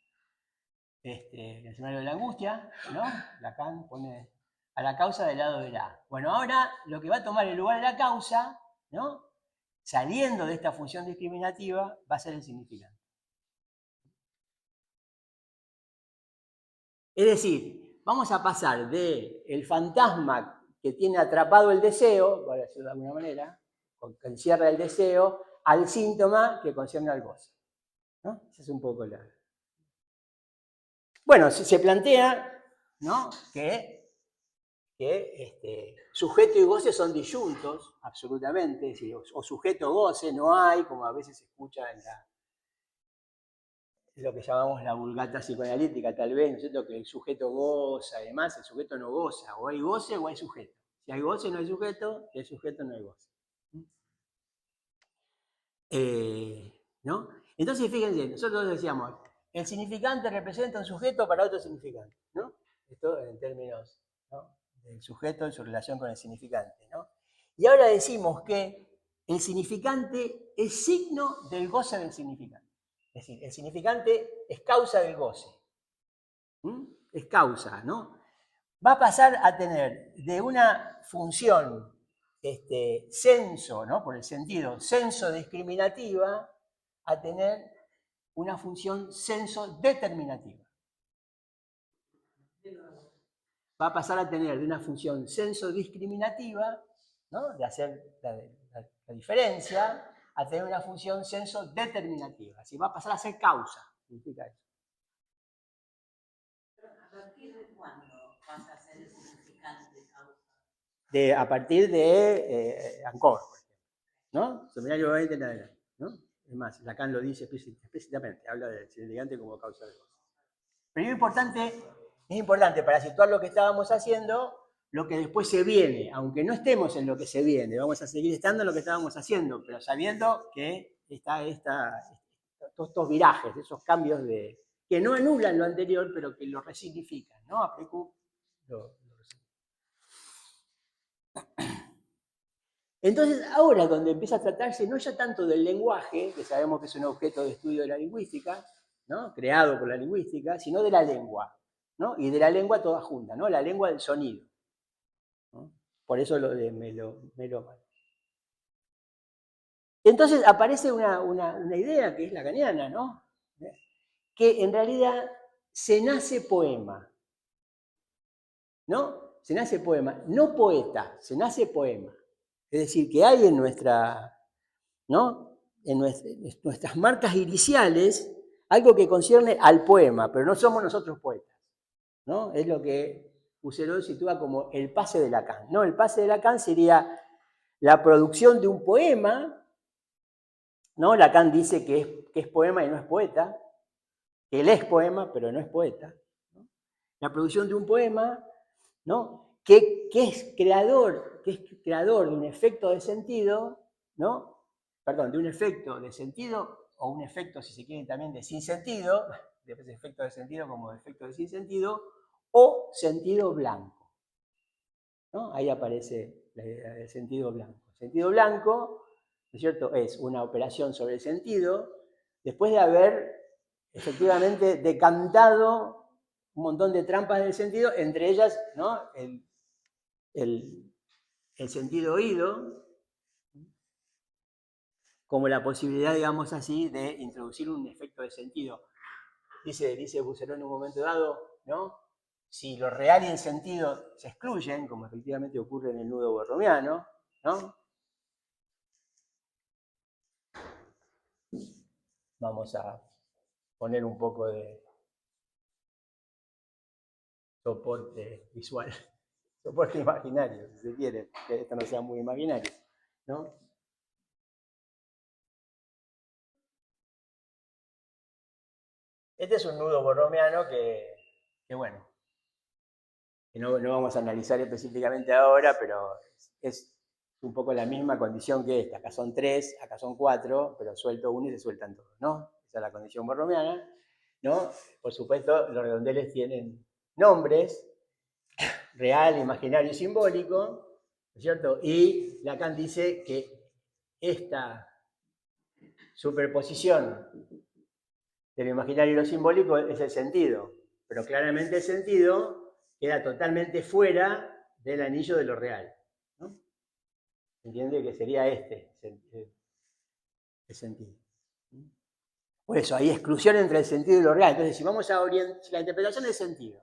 El escenario de la angustia, ¿no? Lacan pone a la causa del lado del A. Bueno, ahora lo que va a tomar el lugar de la causa, ¿no? Saliendo de esta función discriminativa, va a ser el significante. Es decir, vamos a pasar del fantasma que tiene atrapado el deseo, por decirlo de alguna manera, que encierra el deseo, al síntoma que concierne al goce, ¿no? Esa es un poco la... Bueno, se plantea, ¿no? que sujeto y goce son disyuntos, absolutamente, o sujeto-goce no hay, como a veces se escucha en lo que llamamos la vulgata psicoanalítica, tal vez, ¿no es cierto?, que el sujeto goza, además el sujeto no goza, o hay goce o hay sujeto. Si hay goce no hay sujeto, si hay sujeto no hay goce. ¿No? Entonces, fíjense, nosotros decíamos, el significante representa un sujeto para otro significante, ¿no? Esto en términos, ¿no?, del sujeto en su relación con el significante, ¿no? Y ahora decimos que el significante es signo del goce del significante. Es decir, el significante es causa del goce. Es causa, ¿no? Va a pasar a tener de una función senso, ¿no?, por el sentido, senso discriminativa, a tener una función senso determinativa. Va a pasar a tener de una función senso discriminativa, ¿no?, de hacer la diferencia, a tener una función senso determinativa. Así va a pasar a ser causa, significa eso. ¿A partir de cuándo pasa a ser el significante causa? A partir de Ancor, por ejemplo, ¿no? Seminario 20 en adelante, ¿no? Es más, Lacan lo dice explícitamente, habla del significante como causa del goce. Pero es importante para situar lo que estábamos haciendo, lo que después se viene, aunque no estemos en lo que se viene, vamos a seguir estando en lo que estábamos haciendo, pero sabiendo que está todos estos virajes, esos cambios que no anulan lo anterior, pero que lo resignifican, ¿no? A Precu lo Entonces, ahora donde empieza a tratarse no ya tanto del lenguaje, que sabemos que es un objeto de estudio de la lingüística, ¿no?, creado por la lingüística, sino de la lengua, ¿no? Y de la lengua toda junta, ¿no? La lengua del sonido, ¿no? Por eso lo de melómano. Entonces aparece una idea que es lacaniana, ¿no?, que en realidad se nace poema, ¿no? Se nace poema, no poeta, se nace poema. Es decir, que hay en nuestra, ¿no?, en nuestras marcas iniciales algo que concierne al poema, pero no somos nosotros poetas, ¿no? Es lo que Husserl sitúa como el pase de Lacan, ¿no? El pase de Lacan sería la producción de un poema, ¿no? Lacan dice que es poema y no es poeta, que él es poema, pero no es poeta, ¿no? La producción de un poema, ¿no? Que es creador de un efecto de sentido, ¿no? Perdón, de un efecto de sentido, o un efecto, si se quiere, también de sinsentido, de efecto de sentido como de efecto de sinsentido, o sentido blanco, ¿no? Ahí aparece la idea del sentido blanco. El sentido blanco, ¿no es cierto?, es una operación sobre el sentido, después de haber efectivamente decantado un montón de trampas del sentido, entre ellas, ¿no?, el sentido oído, como la posibilidad, digamos así, de introducir un efecto de sentido. Dice Husserl en un momento dado, ¿no? Si lo real y el sentido se excluyen, como efectivamente ocurre en el nudo borromiano, ¿no? Vamos a poner un poco de soporte visual, soporte imaginario, si se quiere, que esto no sea muy imaginario, ¿no? Este es un nudo borromiano que bueno, que no vamos a analizar específicamente ahora, pero es un poco la misma condición que esta. Acá son 3, acá son 4, pero suelto uno y se sueltan todos, ¿no? Esa es la condición borromiana, ¿no? Por supuesto, los redondeles tienen nombres, real, imaginario y simbólico, ¿no es cierto? Y Lacan dice que esta superposición de lo imaginario y lo simbólico es el sentido, pero claramente el sentido queda totalmente fuera del anillo de lo real, ¿no? ¿Entiende? Que sería este el sentido. Por eso, hay exclusión entre el sentido y lo real. Entonces, si vamos a orientar, si la interpretación del sentido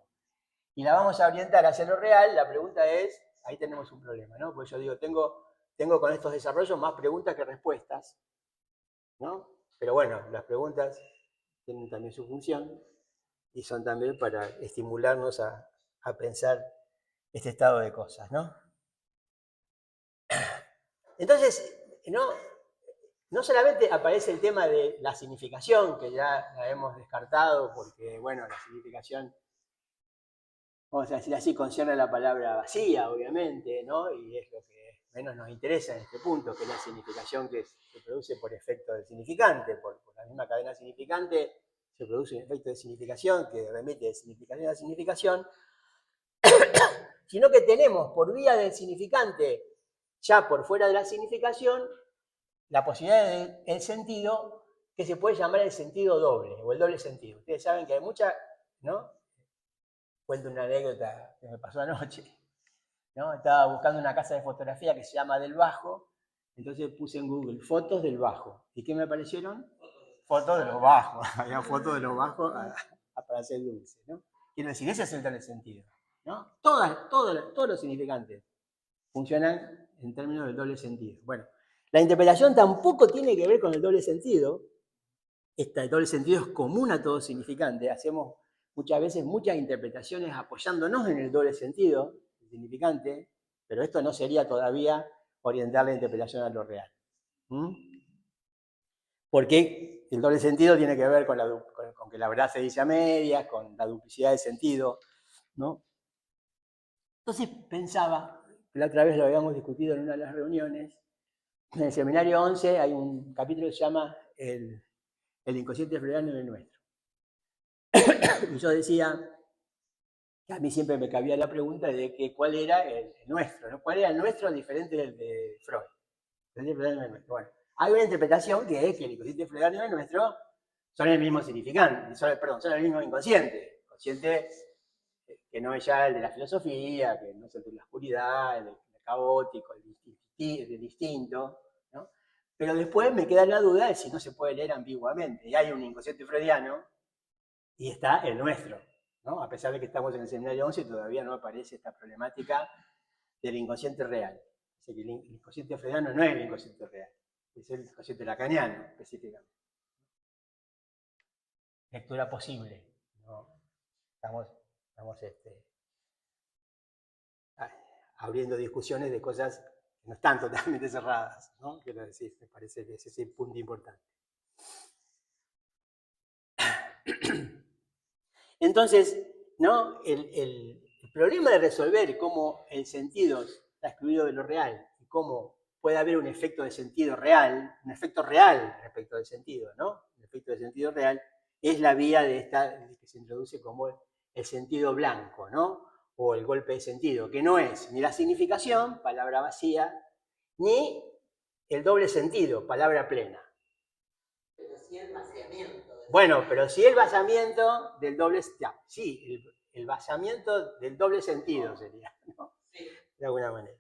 y la vamos a orientar hacia lo real, la pregunta es, ahí tenemos un problema, ¿no? Porque yo digo, tengo con estos desarrollos más preguntas que respuestas, ¿no? Pero bueno, las preguntas tienen también su función y son también para estimularnos a pensar este estado de cosas, ¿no? Entonces, no solamente aparece el tema de la significación, que ya la hemos descartado porque, bueno, la significación, vamos a decir así, concierne la palabra vacía, obviamente, ¿no? Y es lo que menos nos interesa en este punto, que es la significación que se produce por efecto del significante, por la misma cadena significante se produce un efecto de significación que remite de significación a significación, sino que tenemos por vía del significante, ya por fuera de la significación, la posibilidad del sentido que se puede llamar el sentido doble o el doble sentido. Ustedes saben que hay mucha, ¿no? Cuento una anécdota que me pasó anoche, ¿no? Estaba buscando una casa de fotografía que se llama Del Bajo, entonces puse en Google fotos del Bajo. ¿Y qué me aparecieron? Fotos de los bajos. Había fotos de los bajos para hacer dulce, ¿no? Quiero decir, ese es el doble sentido, ¿no? Todos los significantes funcionan en términos del doble sentido. Bueno, la interpretación tampoco tiene que ver con el doble sentido. El doble sentido es común a todo significante. Hacemos muchas veces muchas interpretaciones apoyándonos en el doble sentido del significante, pero esto no sería todavía orientar la interpretación a lo real. Porque el doble sentido tiene que ver con que la verdad se dice a medias, con la duplicidad de sentido, ¿no? Entonces pensaba, la otra vez lo habíamos discutido en una de las reuniones, en el seminario 11 hay un capítulo que se llama el inconsciente freudiano en el nuestro. Y yo decía que a mí siempre me cabía la pregunta de cuál era el nuestro, ¿no? ¿Cuál era el nuestro diferente del de Freud? Bueno, hay una interpretación que es que el inconsciente freudiano y el nuestro son el mismo significante, son el mismo inconsciente. Inconsciente que no es ya el de la filosofía, que no es el de la oscuridad, el caótico, el distinto, ¿no? Pero después me queda la duda de si no se puede leer ambiguamente. Y hay un inconsciente freudiano y está el nuestro, ¿no? A pesar de que estamos en el seminario 11, todavía no aparece esta problemática del inconsciente real. O sea que el inconsciente freudiano no es el inconsciente real, es el inconsciente lacaniano específicamente. lectura posible, ¿no? Estamos abriendo discusiones de cosas que no están totalmente cerradas, ¿no? Quiero decir, me parece que ese es el punto importante. Entonces, ¿no? El problema de resolver cómo el sentido está excluido de lo real y cómo puede haber un efecto de sentido real, un efecto real respecto del sentido, ¿no? Un efecto de sentido real es la vía de esta que se introduce como el sentido blanco, ¿no? O el golpe de sentido, que no es ni la significación, palabra vacía, ni el doble sentido, palabra plena. Pero sí el vaciamiento. Bueno, pero sí el vaciamiento del doble, ya, sí, el vaciamiento del doble sentido sería, ¿no? Sí. De alguna manera.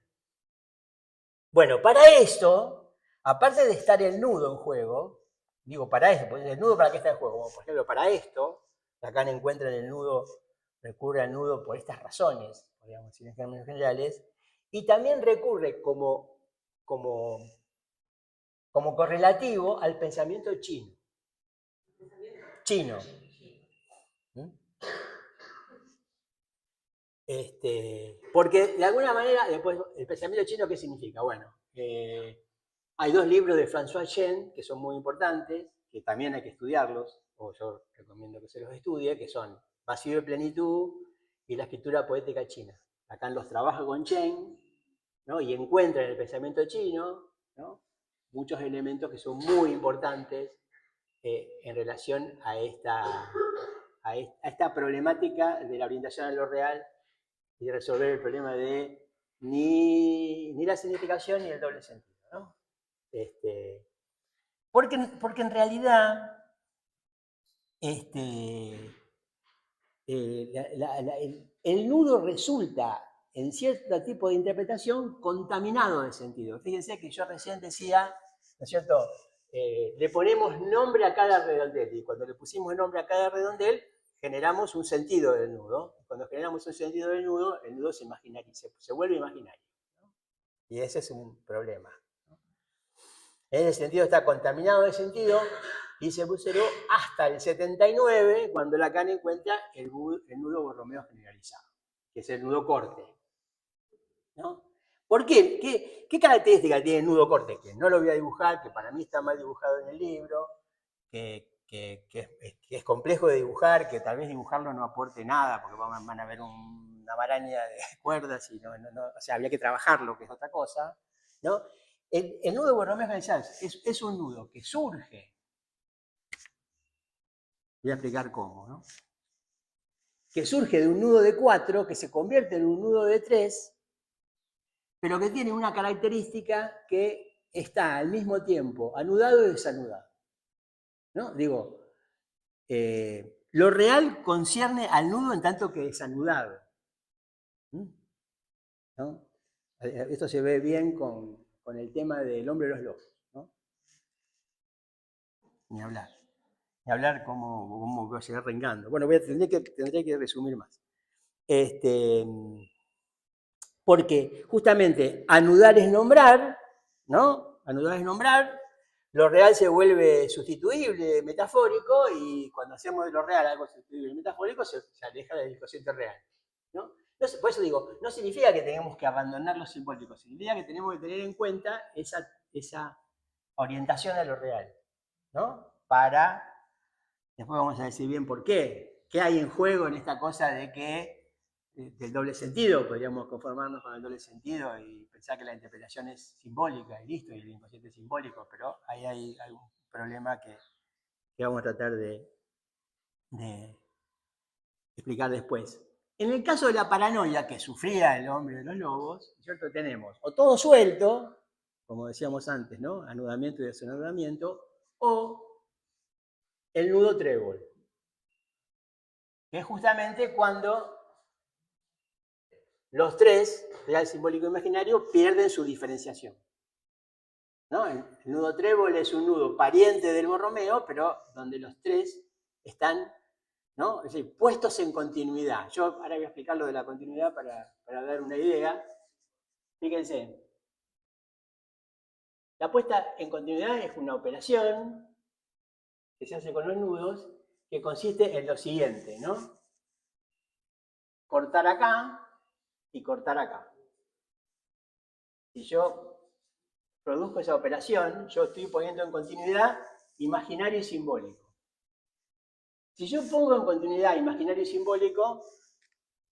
Bueno, para esto, aparte de estar el nudo en juego, digo para esto, pues el nudo para qué está en juego, por ejemplo, para esto, Lacan encuentra en el nudo, recurre al nudo por estas razones, podríamos decir en términos generales, y también recurre como correlativo al pensamiento chino. Chino. ¿Mm? Porque de alguna manera, después, el pensamiento chino, ¿qué significa? Bueno, hay dos libros de François Chen que son muy importantes, que también hay que estudiarlos, o yo recomiendo que se los estudie, que son Vacío de Plenitud y la escritura poética china. Lacan los trabaja con Chen, ¿no? Y encuentra en el pensamiento chino, ¿no? Muchos elementos que son muy importantes en relación a esta problemática de la orientación a lo real y resolver el problema de ni la significación ni el doble sentido, ¿no? Porque en realidad el nudo resulta en cierto tipo de interpretación contaminado de sentido. Fíjense que yo recién decía, ¿no es cierto? Le ponemos nombre a cada redondel y cuando le pusimos nombre a cada redondel generamos un sentido del nudo. Cuando generamos un sentido del nudo, el nudo se imaginariza, se vuelve imaginario, ¿no? Y ese es un problema. En ese sentido está contaminado de sentido, dice Buceró, hasta el 79, cuando Lacan encuentra el nudo borromeo generalizado, que es el nudo corte, ¿no? ¿Por qué? ¿Qué característica tiene el nudo corte? Que no lo voy a dibujar, que para mí está mal dibujado en el libro, que es complejo de dibujar, que tal vez dibujarlo no aporte nada, porque van a ver una maraña de cuerdas y o sea, habría que trabajarlo, que es otra cosa, ¿no? El nudo borromeo generalizado es un nudo que surge. Voy a explicar cómo, ¿no? Que surge de un nudo de 4, que se convierte en un nudo de 3, pero que tiene una característica que está al mismo tiempo anudado y desanudado, ¿no? Digo, lo real concierne al nudo en tanto que desanudado, ¿no? Esto se ve bien con el tema del hombre de los lobos, ¿no? Ni hablar cómo voy a llegar rengando. Bueno, tendré que resumir más. Porque justamente anudar es nombrar, ¿no? Anudar es nombrar, lo real se vuelve sustituible, metafórico, y cuando hacemos de lo real algo sustituible, metafórico, se aleja del cociente real, ¿no? Entonces, por eso digo, no significa que tengamos que abandonar los simbólicos, significa que tenemos que tener en cuenta esa orientación a lo real, ¿no? Para, después vamos a decir bien por qué. ¿Qué hay en juego en esta cosa de que, del doble sentido? Podríamos conformarnos con el doble sentido y pensar que la interpretación es simbólica y listo, y el inconsciente es simbólico, pero ahí hay algún problema que vamos a tratar de explicar después. En el caso de la paranoia que sufría el hombre de los lobos, ¿cierto? Tenemos o todo suelto, como decíamos antes, ¿no? Anudamiento y desanudamiento, o el nudo trébol, que es justamente cuando los tres, real, simbólico e imaginario, pierden su diferenciación, ¿no? El nudo trébol es un nudo pariente del borromeo, pero donde los tres están, ¿no? Es decir, puestos en continuidad. Yo ahora voy a explicar lo de la continuidad para dar una idea. Fíjense, la puesta en continuidad es una operación que se hace con los nudos, que consiste en lo siguiente, ¿no? Cortar acá y cortar acá. Si yo produzco esa operación, yo estoy poniendo en continuidad imaginario y simbólico. Si yo pongo en continuidad imaginario y simbólico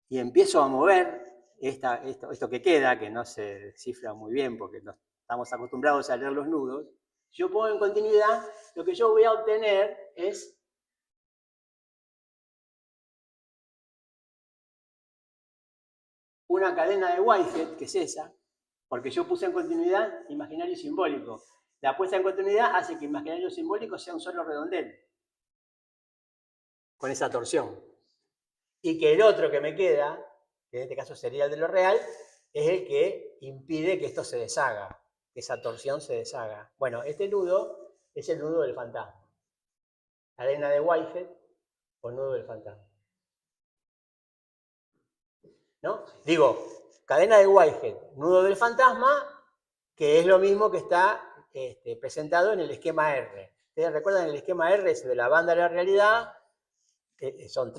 y empiezo a mover esto que queda, que no se descifra muy bien porque no estamos acostumbrados a leer los nudos, si yo pongo en continuidad, lo que yo voy a obtener es una cadena de Whitehead, que es esa, porque yo puse en continuidad imaginario y simbólico. La puesta en continuidad hace que imaginario y simbólico sea un solo redondel, con esa torsión. Y que el otro que me queda, que en este caso sería el de lo real, es el que impide que esto se deshaga, que esa torsión se deshaga. Bueno, este nudo es el nudo del fantasma. Cadena de Whitehead o nudo del fantasma. ¿No? Digo, cadena de Whitehead, nudo del fantasma, que es lo mismo que está presentado en el esquema R. ¿Ustedes recuerdan el esquema R? Es de la banda de la realidad. Son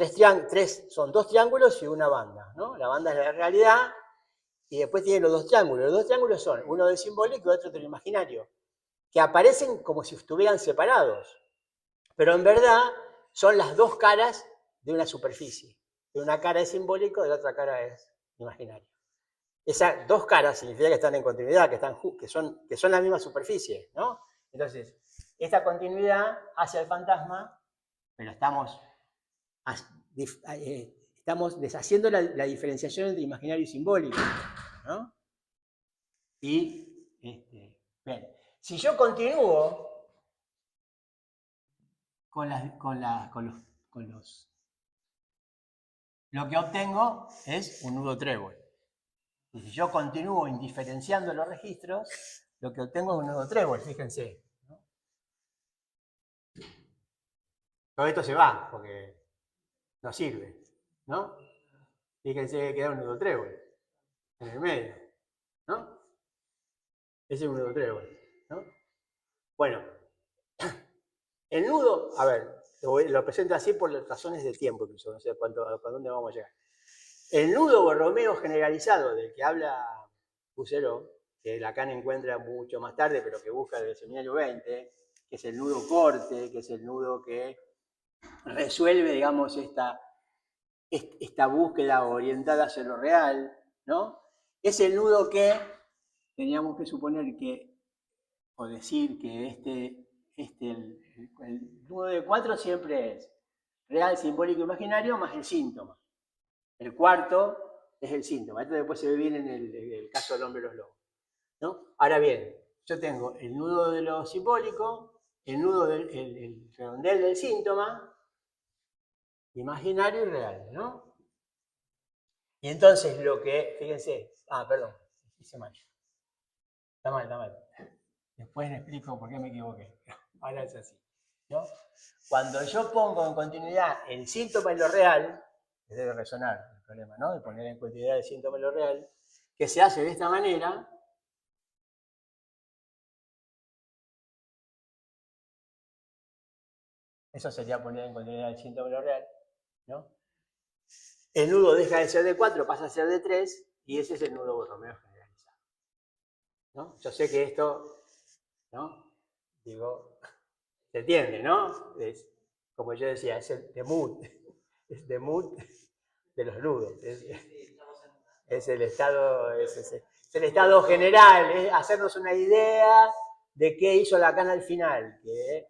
dos triángulos y una banda, ¿no? La banda es la realidad y después tiene los dos triángulos. Los dos triángulos son uno del simbólico y otro del imaginario, que aparecen como si estuvieran separados, pero en verdad son las dos caras de una superficie. De una cara es simbólico, de la otra cara es imaginario. Esas dos caras significa que están en continuidad, que son la misma superficie, ¿no? Entonces, esta continuidad hacia el fantasma, pero estamos deshaciendo la diferenciación entre imaginario y simbólico, ¿no? Y, bien, si yo continúo lo que obtengo es un nudo trébol. Y si yo continúo indiferenciando los registros, lo que obtengo es un nudo trébol, fíjense, ¿no? Todo esto se va, porque no sirve, ¿no? Fíjense que queda un nudo trébol en el medio, ¿no? Ese es un nudo trébol, ¿no? Bueno, el nudo, a ver, lo presento así por razones de tiempo, incluso, no sé a dónde vamos a llegar. El nudo borromeo generalizado del que habla Husserl, que Lacan encuentra mucho más tarde, pero que busca desde el seminario 20, que es el nudo corte, que es el nudo que resuelve, digamos, esta búsqueda orientada hacia lo real, ¿no? Es el nudo que teníamos que suponer que, o decir que el nudo de 4 siempre es real, simbólico, imaginario, más el síntoma. El cuarto es el síntoma. Esto después se ve bien en el caso del hombre de los lobos, ¿no? Ahora bien, yo tengo el nudo de lo simbólico, el nudo el redondel del síntoma, imaginario y real, ¿no? Y entonces lo que, fíjense, perdón, hice mal. Está mal. Después le explico por qué me equivoqué. Ahora es así, ¿no? Cuando yo pongo en continuidad el síntoma y lo real, les debe resonar el problema, ¿no? De poner en continuidad el síntoma y lo real, que se hace de esta manera. Eso sería poner en continuidad el síntoma y lo real, ¿no? El nudo deja de ser de 4, pasa a ser de 3, y ese es el nudo borromeo generalizado, ¿no? Yo sé que esto, ¿no? Digo, se entiende, ¿no? Es, como yo decía, es el mood, es the mood de los nudos. Es el estado, es el estado general, es hacernos una idea de qué hizo Lacan al final. Que,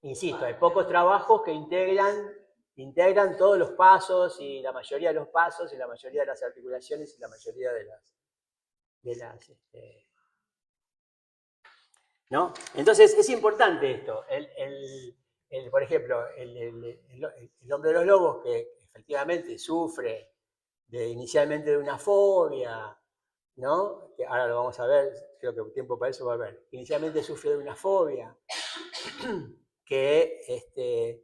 insisto, hay pocos trabajos que integran todos los pasos y la mayoría de los pasos y la mayoría de las articulaciones y la mayoría de las ¿no? Entonces es importante esto. Por ejemplo, el hombre de los lobos, que efectivamente sufre inicialmente de una fobia, ¿no? Que ahora lo vamos a ver, creo que tiempo para eso va a haber. Inicialmente sufre de una fobia que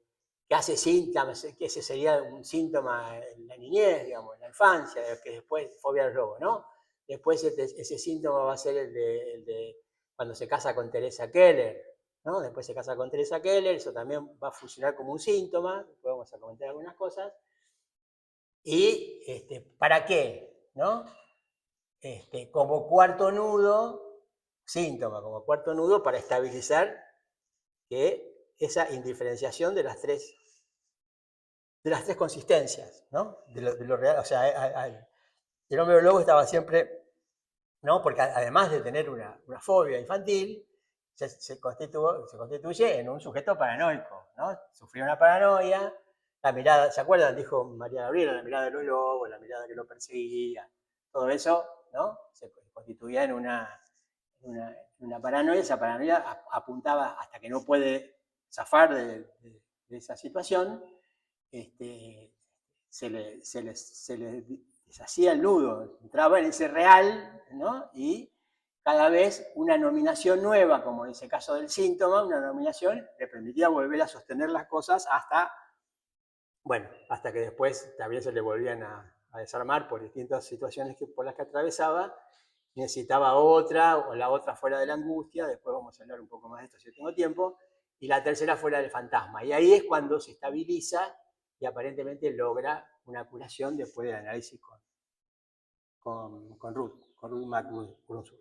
hace síntomas, que ese sería un síntoma en la niñez, digamos, en la infancia, que después fobia al lobo, ¿no? Después ese síntoma va a ser el de cuando se casa con Teresa Keller, ¿no? Después se casa con Teresa Keller, eso también va a funcionar como un síntoma, después vamos a comentar algunas cosas. ¿Y para qué? ¿No? Como cuarto nudo, síntoma, como cuarto nudo para estabilizar que esa indiferenciación de las tres consistencias, ¿no? De lo real, o sea, el hombre lobo estaba siempre, ¿no? Porque además de tener una fobia infantil, se constituye en un sujeto paranoico, ¿no? Sufrió una paranoia, la mirada, ¿se acuerdan? Dijo María Gabriela, la mirada de los lobos, la mirada que lo perseguía, todo eso, ¿no? Se constituía en una paranoia, esa paranoia apuntaba hasta que no puede zafar de esa situación, se le deshacía el nudo, entraba en ese real, ¿no? Y cada vez una nominación nueva, como en ese caso del síntoma, una nominación le permitía volver a sostener las cosas hasta que después también se le volvían a desarmar por distintas situaciones por las que atravesaba, necesitaba otra, o la otra fuera de la angustia, después vamos a hablar un poco más de esto si tengo tiempo, y la tercera fuera del fantasma. Y ahí es cuando se estabiliza y aparentemente logra una curación después del análisis con Ruth McBrunson.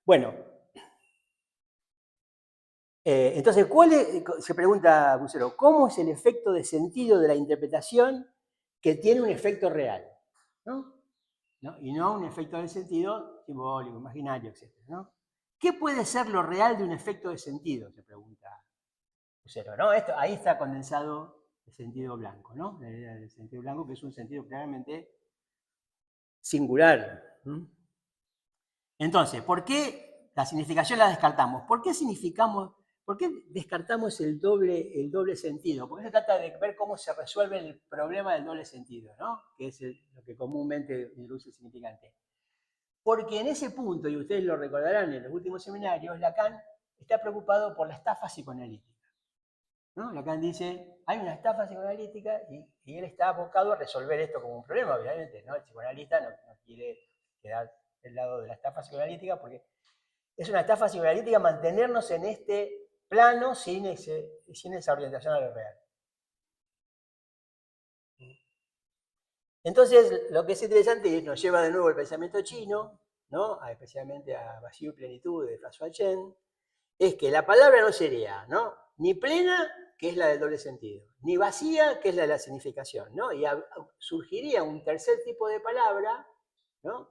Bueno, entonces, se pregunta Bucero, ¿cómo es el efecto de sentido de la interpretación que tiene un efecto real? ¿No? Y no un efecto de sentido simbólico, imaginario, etc. ¿no? ¿Qué puede ser lo real de un efecto de sentido? Se pregunta Bucero, ¿no? Ahí está condensado el sentido blanco, ¿no? La idea del sentido blanco, que es un sentido claramente singular. Entonces, ¿por qué la significación la descartamos? ¿Por qué descartamos el doble sentido? Porque se trata de ver cómo se resuelve el problema del doble sentido, ¿no? Que es lo que comúnmente introduce el significante. Porque en ese punto, y ustedes lo recordarán en los últimos seminarios, Lacan está preocupado por la estafa psicoanalítica, ¿no? Lacan dice, hay una estafa psicoanalítica y él está abocado a resolver esto como un problema, obviamente, ¿no? El psicoanalista no quiere quedar del lado de la estafa psicoanalítica porque es una estafa psicoanalítica mantenernos en este plano sin esa orientación a lo real. Entonces, lo que es interesante y nos lleva de nuevo el pensamiento chino, ¿no? Especialmente a Vacío y Plenitud de François Chen, es que la palabra no sería, ¿no? Ni plena, que es la del doble sentido, ni vacía, que es la de la significación, ¿no? Y surgiría un tercer tipo de palabra, ¿no?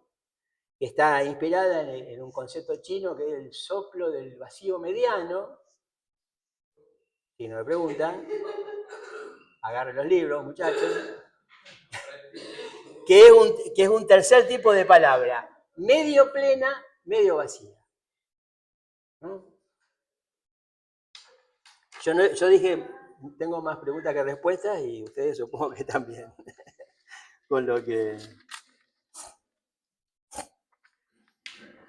Que está inspirada en un concepto chino que es el soplo del vacío mediano. Si no me preguntan, agarren los libros, muchachos. Que es un tercer tipo de palabra, medio plena, medio vacía. ¿No? Yo dije, tengo más preguntas que respuestas y ustedes supongo que también. Con lo que...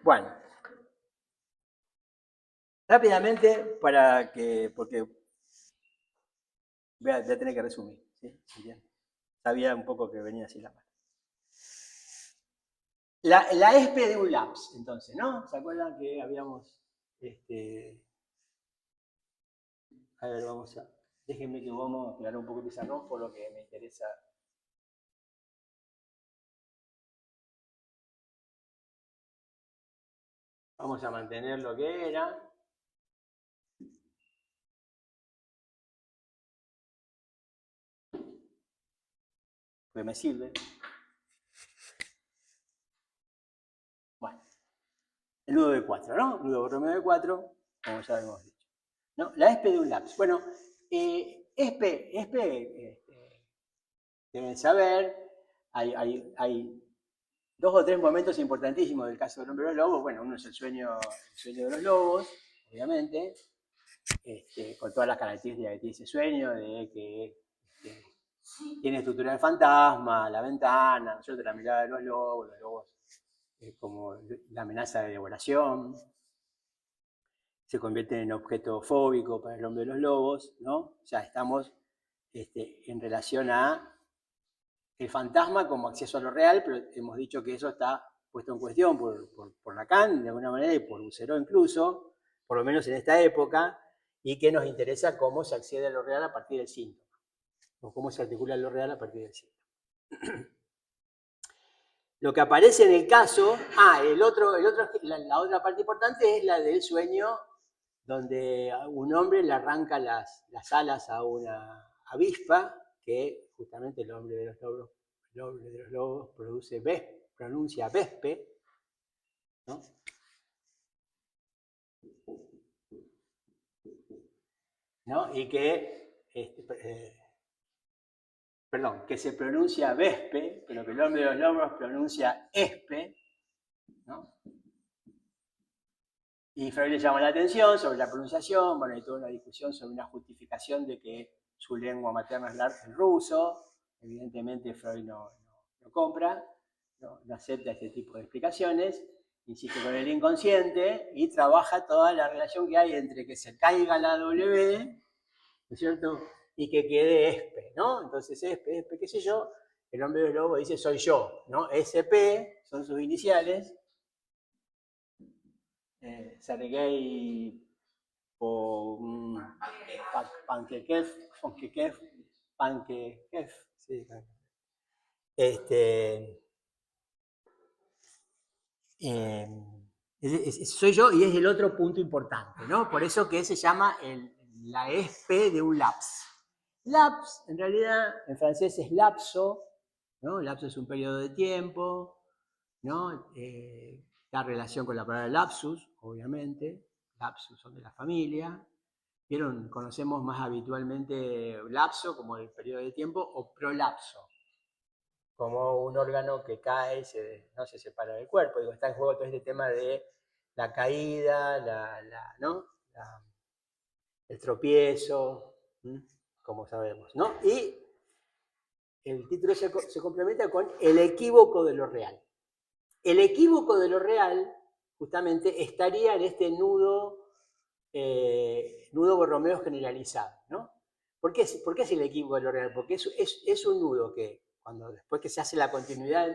Bueno. Rápidamente, porque voy a tener que resumir. ¿Sí? Sabía un poco que venía así la mano. La ESPE de un LAPS, entonces, ¿no? ¿Se acuerdan que habíamos... A ver, déjenme que vamos a aclarar un poco el pizarrón por lo que me interesa. Vamos a mantener lo que era. Pues me sirve. Bueno. El nudo de 4, ¿no? Nudo Borromeo de 4, como ya hemos dicho. ¿No? La ESPE de un LAPS. Bueno, ESPE deben saber, hay 2 o 3 momentos importantísimos del caso del hombre de los lobos. Bueno, uno es el sueño de los lobos, obviamente, con todas las características que tiene ese sueño, de que tiene estructura de fantasma, la ventana, ¿no es cierto? La mirada de los lobos como la amenaza de devoración, se convierte en objeto fóbico para el hombre de los lobos, ¿no? O sea, estamos en relación a el fantasma como acceso a lo real, pero hemos dicho que eso está puesto en cuestión por Lacan, de alguna manera, y por Husserl incluso, por lo menos en esta época, y que nos interesa cómo se accede a lo real a partir del síntoma, o cómo se articula lo real a partir del síntoma. Lo que aparece en el caso, la otra parte importante es la del sueño, donde un hombre le arranca las alas a una avispa, que justamente el hombre de los lobos pronuncia vespe, ¿no? ¿No? Y que, que se pronuncia vespe, pero que el hombre de los lobos pronuncia espe, ¿no? Y Freud le llama la atención sobre la pronunciación, bueno, hay toda una discusión sobre una justificación de que su lengua materna es el ruso. Evidentemente Freud no compra, no acepta este tipo de explicaciones, insiste con el inconsciente y trabaja toda la relación que hay entre que se caiga la W, ¿no es cierto?, y que quede espe, ¿no? Entonces espe, qué sé yo, el hombre del lobo dice soy yo, ¿no? SP son sus iniciales. Sergei Pankekev, sí, soy yo y es el otro punto importante, ¿no? Por eso que se llama la espe de un laps. Laps, en realidad, en francés es lapso, ¿no? Lapso es un periodo de tiempo, ¿no? Da relación con la palabra lapsus, obviamente. Lapsus son de la familia. ¿Vieron? Conocemos más habitualmente lapso como el periodo de tiempo o prolapso, como un órgano que cae y no se separa del cuerpo. Digo, está en juego todo este tema de la caída, ¿no? El tropiezo, como sabemos, ¿no? Y el título se complementa con el equívoco de lo real. El equívoco de lo real, justamente, estaría en este nudo borromeo generalizado, ¿no? ¿Por qué es el equívoco de lo real? Porque es un nudo que, después que se hace la continuidad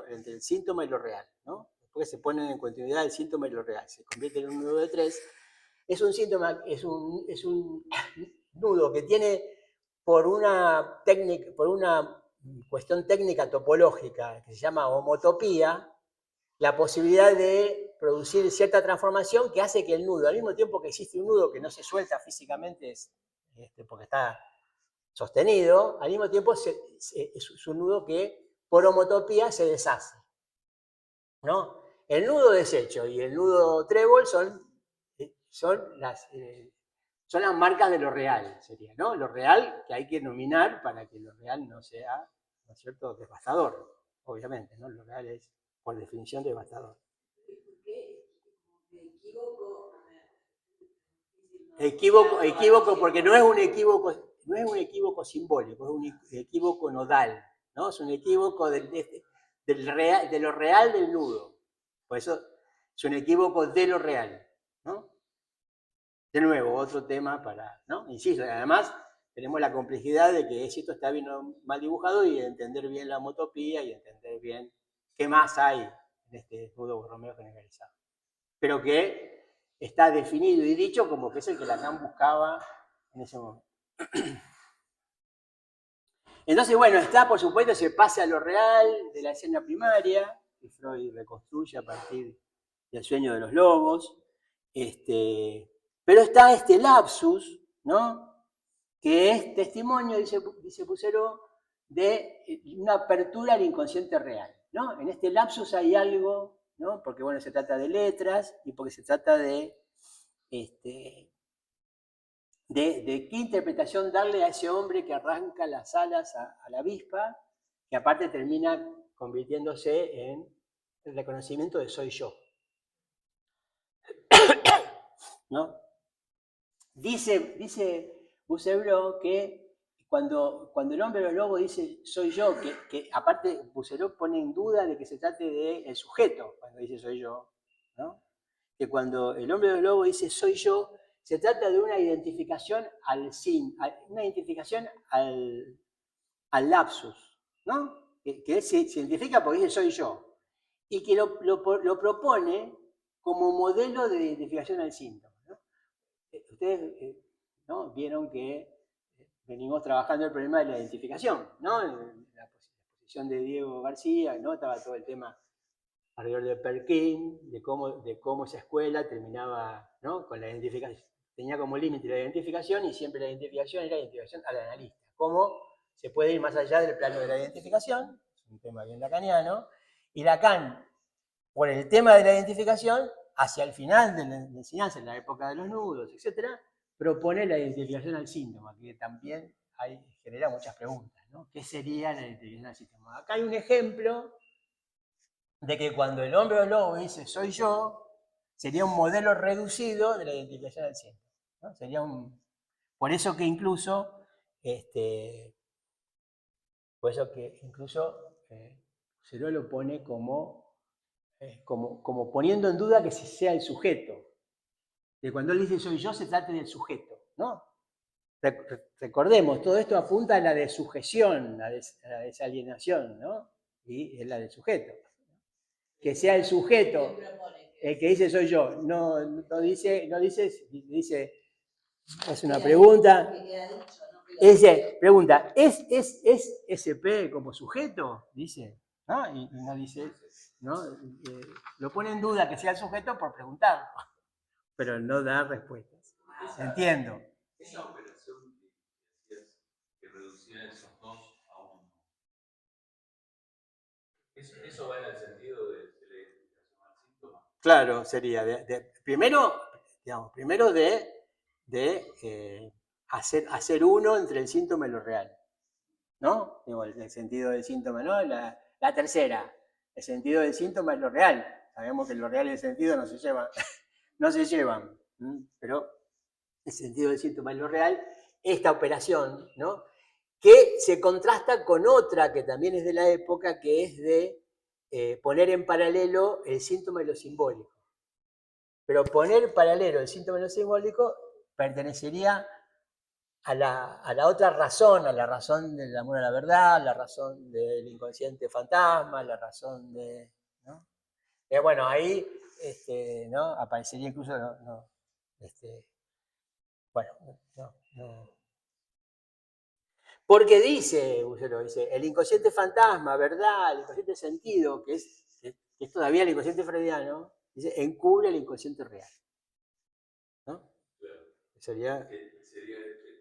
entre el síntoma y lo real, ¿no? Después que se ponen en continuidad el síntoma y lo real, se convierte en un nudo de tres. Es un síntoma, es un nudo que tiene por una cuestión técnica topológica que se llama homotopía, la posibilidad de producir cierta transformación que hace que el nudo, al mismo tiempo que existe un nudo que no se suelta físicamente porque está sostenido, al mismo tiempo es un nudo que por homotopía se deshace, ¿no? El nudo deshecho y el nudo trébol son las marcas de lo real, sería, ¿no? Lo real que hay que nominar para que lo real no sea, ¿no es cierto?, devastador, obviamente, ¿no? Lo real es, por definición, devastador. Equívoco porque no es un equívoco simbólico, es un equívoco nodal, ¿no? Es un equívoco de lo real del nudo. Por eso es un equívoco de lo real, ¿no? De nuevo, otro tema ¿no? Insisto, además tenemos la complejidad de que esto está bien o mal dibujado y entender bien la homotopía y entender bien qué más hay en este nudo borromeo generalizado. Pero que está definido y dicho como que es el que Lacan buscaba en ese momento. Entonces, bueno, está, por supuesto, ese pase a lo real de la escena primaria, que Freud reconstruye a partir del sueño de los lobos. Pero está este lapsus, ¿no?, que es testimonio, dice Husserl, de una apertura al inconsciente real, ¿no? En este lapsus hay algo, ¿no? Porque, bueno, se trata de letras y porque se trata de qué interpretación darle a ese hombre que arranca las alas a la avispa, que aparte termina convirtiéndose en el reconocimiento de soy yo, ¿no? Dice Husserl que cuando el hombre de los lobos dice soy yo, que aparte Husserl pone en duda de que se trate del sujeto cuando dice soy yo, ¿no? Que cuando el hombre de los lobos dice soy yo, se trata de una identificación al lapsus, ¿no? Que se identifica porque dice soy yo. y que lo propone como modelo de identificación al síntoma, ¿no? Ustedes ¿no? Vieron que venimos trabajando el problema de la identificación, ¿no? En la posición de Diego García, ¿no? Estaba todo el tema alrededor de Perkin, de cómo esa escuela terminaba, ¿no? Con la identificación. Tenía como límite la identificación y siempre la identificación era identificación al analista. ¿Cómo se puede ir más allá del plano de la identificación? Es un tema bien lacaniano. Y Lacan, por el tema de la identificación, hacia el final de la enseñanza, en la época de los nudos, etc., propone la identificación al síntoma, que también genera muchas preguntas, ¿no? ¿Qué sería la identificación al síntoma? Acá hay un ejemplo de que cuando el hombre o lobo dice soy yo, sería un modelo reducido de la identificación al síntoma, ¿no? Sería por eso que incluso, por eso que incluso Husserl lo pone como poniendo en duda que sea el sujeto. De cuando él dice soy yo, se trata del sujeto, ¿no? Recordemos, todo esto apunta a la desujeción, a la desalienación, ¿no? Y es la del sujeto. Que sea el sujeto el que dice soy yo, no dice, es una pregunta. Dice, pregunta, ¿es SP como sujeto? Dice, ¿no? Y no dice, ¿no? Lo pone en duda que sea el sujeto por preguntar, pero no da respuestas. Entiendo. Esa operación que reducía esos dos a uno, ¿eso va en el sentido de la identificación al síntoma? Claro, sería primero de hacer uno entre el síntoma y lo real, ¿no? Digo, el sentido del síntoma, ¿no? La tercera, el sentido del síntoma es lo real. Sabemos que lo real y el sentido no se llevan, pero el sentido del síntoma es lo real. Esta operación, ¿no? Que se contrasta con otra que también es de la época, que es de poner en paralelo el síntoma y lo simbólico. Pero poner paralelo el síntoma y lo simbólico pertenecería a la otra razón, a la razón del amor a la verdad, la razón del inconsciente fantasma, la razón de... ¿no? Bueno, ahí ¿no? Aparecería incluso... bueno, no. Porque dice el inconsciente fantasma, verdad, el inconsciente sentido, que es todavía el inconsciente freudiano, dice, encubre el inconsciente real. ¿No? Claro. Sería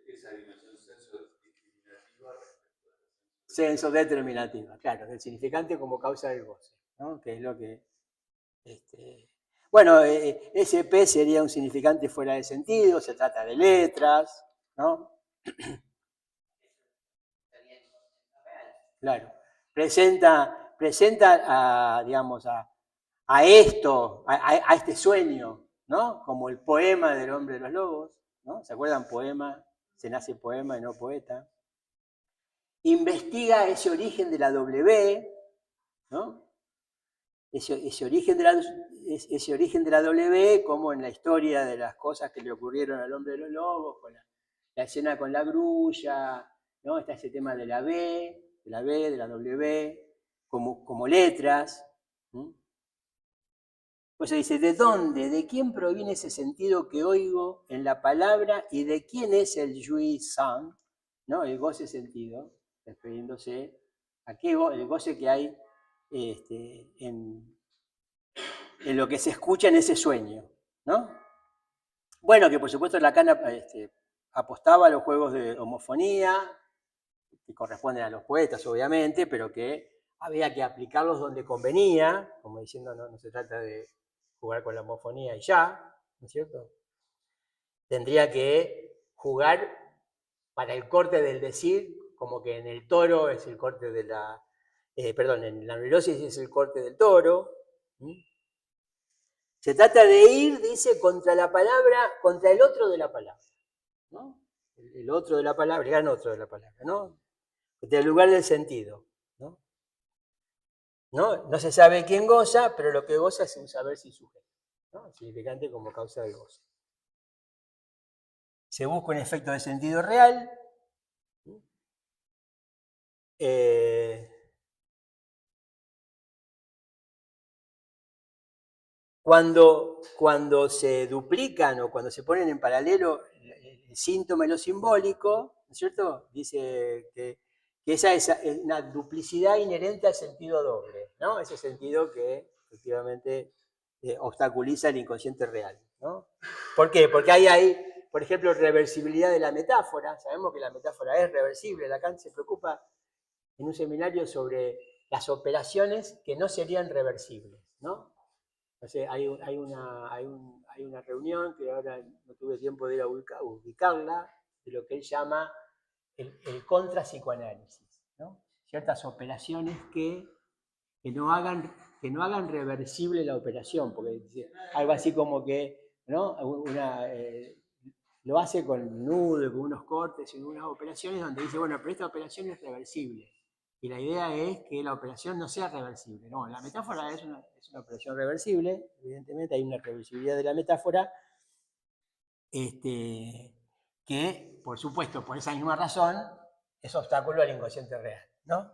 esa dimensión senso-discriminativa respecto a la senso-determinativa, claro, del significante como causa del goce, ¿no? Que es lo que... bueno, SP sería un significante fuera de sentido, se trata de letras, ¿no? Claro. Presenta digamos, a esto, a este sueño, ¿no? Como el poema del hombre de los lobos, ¿no? ¿Se acuerdan? Poema, se nace poema y no poeta. Investiga ese origen de la W, ¿no? Ese origen de la W, como en la historia de las cosas que le ocurrieron al hombre de los lobos, con la escena con la grulla, ¿no? Está ese tema de la B, de la W, como letras. Pues se dice, ¿de dónde, de quién proviene ese sentido que oigo en la palabra y de quién es el jouissant, ¿no? El goce sentido, refiriéndose a el goce que hay en lo que se escucha en ese sueño, ¿no? Bueno, que por supuesto Lacan apostaba a los juegos de homofonía, que corresponden a los poetas, obviamente, pero que había que aplicarlos donde convenía, como diciendo, no se trata de jugar con la homofonía y ya, ¿no es cierto? Tendría que jugar para el corte del decir, como que en el toro es el corte de en la neurosis es el corte del toro. Se trata de ir, dice, contra la palabra, contra el otro de la palabra, ¿no? El otro de la palabra, el gran otro de la palabra, ¿no? Del lugar del sentido, ¿no? No se sabe quién goza, pero lo que goza es un saber sin sujeto, ¿no? Significante como causa del gozo. Se busca un efecto de sentido real. Cuando se duplican o cuando se ponen en paralelo el síntoma y lo simbólico, ¿no es cierto? Dice que esa es una duplicidad inherente al sentido doble, ¿no? Ese sentido que efectivamente obstaculiza el inconsciente real, ¿no? ¿Por qué? Porque hay, por ejemplo, reversibilidad de la metáfora. Sabemos que la metáfora es reversible. Lacan se preocupa en un seminario sobre las operaciones que no serían reversibles, ¿no? O sea, hay una reunión que ahora no tuve tiempo de ir a ubicarla, de lo que él llama el contra-psicoanálisis, ¿no? Ciertas operaciones que no hagan reversible la operación, porque algo así como que, ¿no? Lo hace con un nudo, con unos cortes y unas operaciones donde dice, bueno, pero esta operación es reversible. Y la idea es que la operación no sea reversible. No, la metáfora es una operación reversible, evidentemente hay una reversibilidad de la metáfora, que, por supuesto, por esa misma razón, es obstáculo al inconsciente real, ¿no?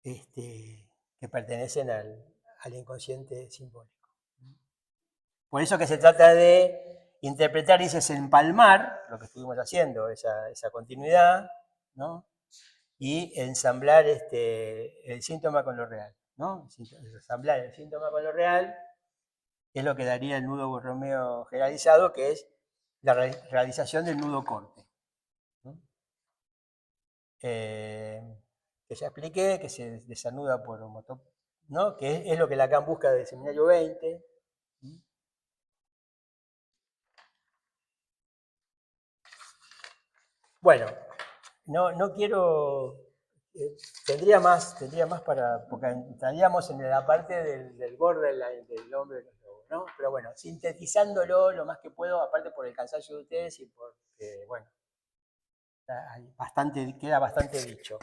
Que pertenecen al inconsciente simbólico. Por eso que se trata de interpretar, dices, empalmar, lo que estuvimos haciendo, esa continuidad, ¿no? Y ensamblar el síntoma con lo real, ¿no? Ensamblar el síntoma con lo real es lo que daría el nudo borromeo generalizado, que es la realización del nudo corte, ¿no? Que ya expliqué, que se desanuda por homotop, ¿no? Que es lo que Lacan busca del seminario 20. Bueno, no quiero, tendría más porque estaríamos en la parte del borderline del hombre de los lobos, ¿no? Pero bueno, sintetizándolo lo más que puedo, aparte por el cansancio de ustedes y porque, bueno, queda bastante dicho.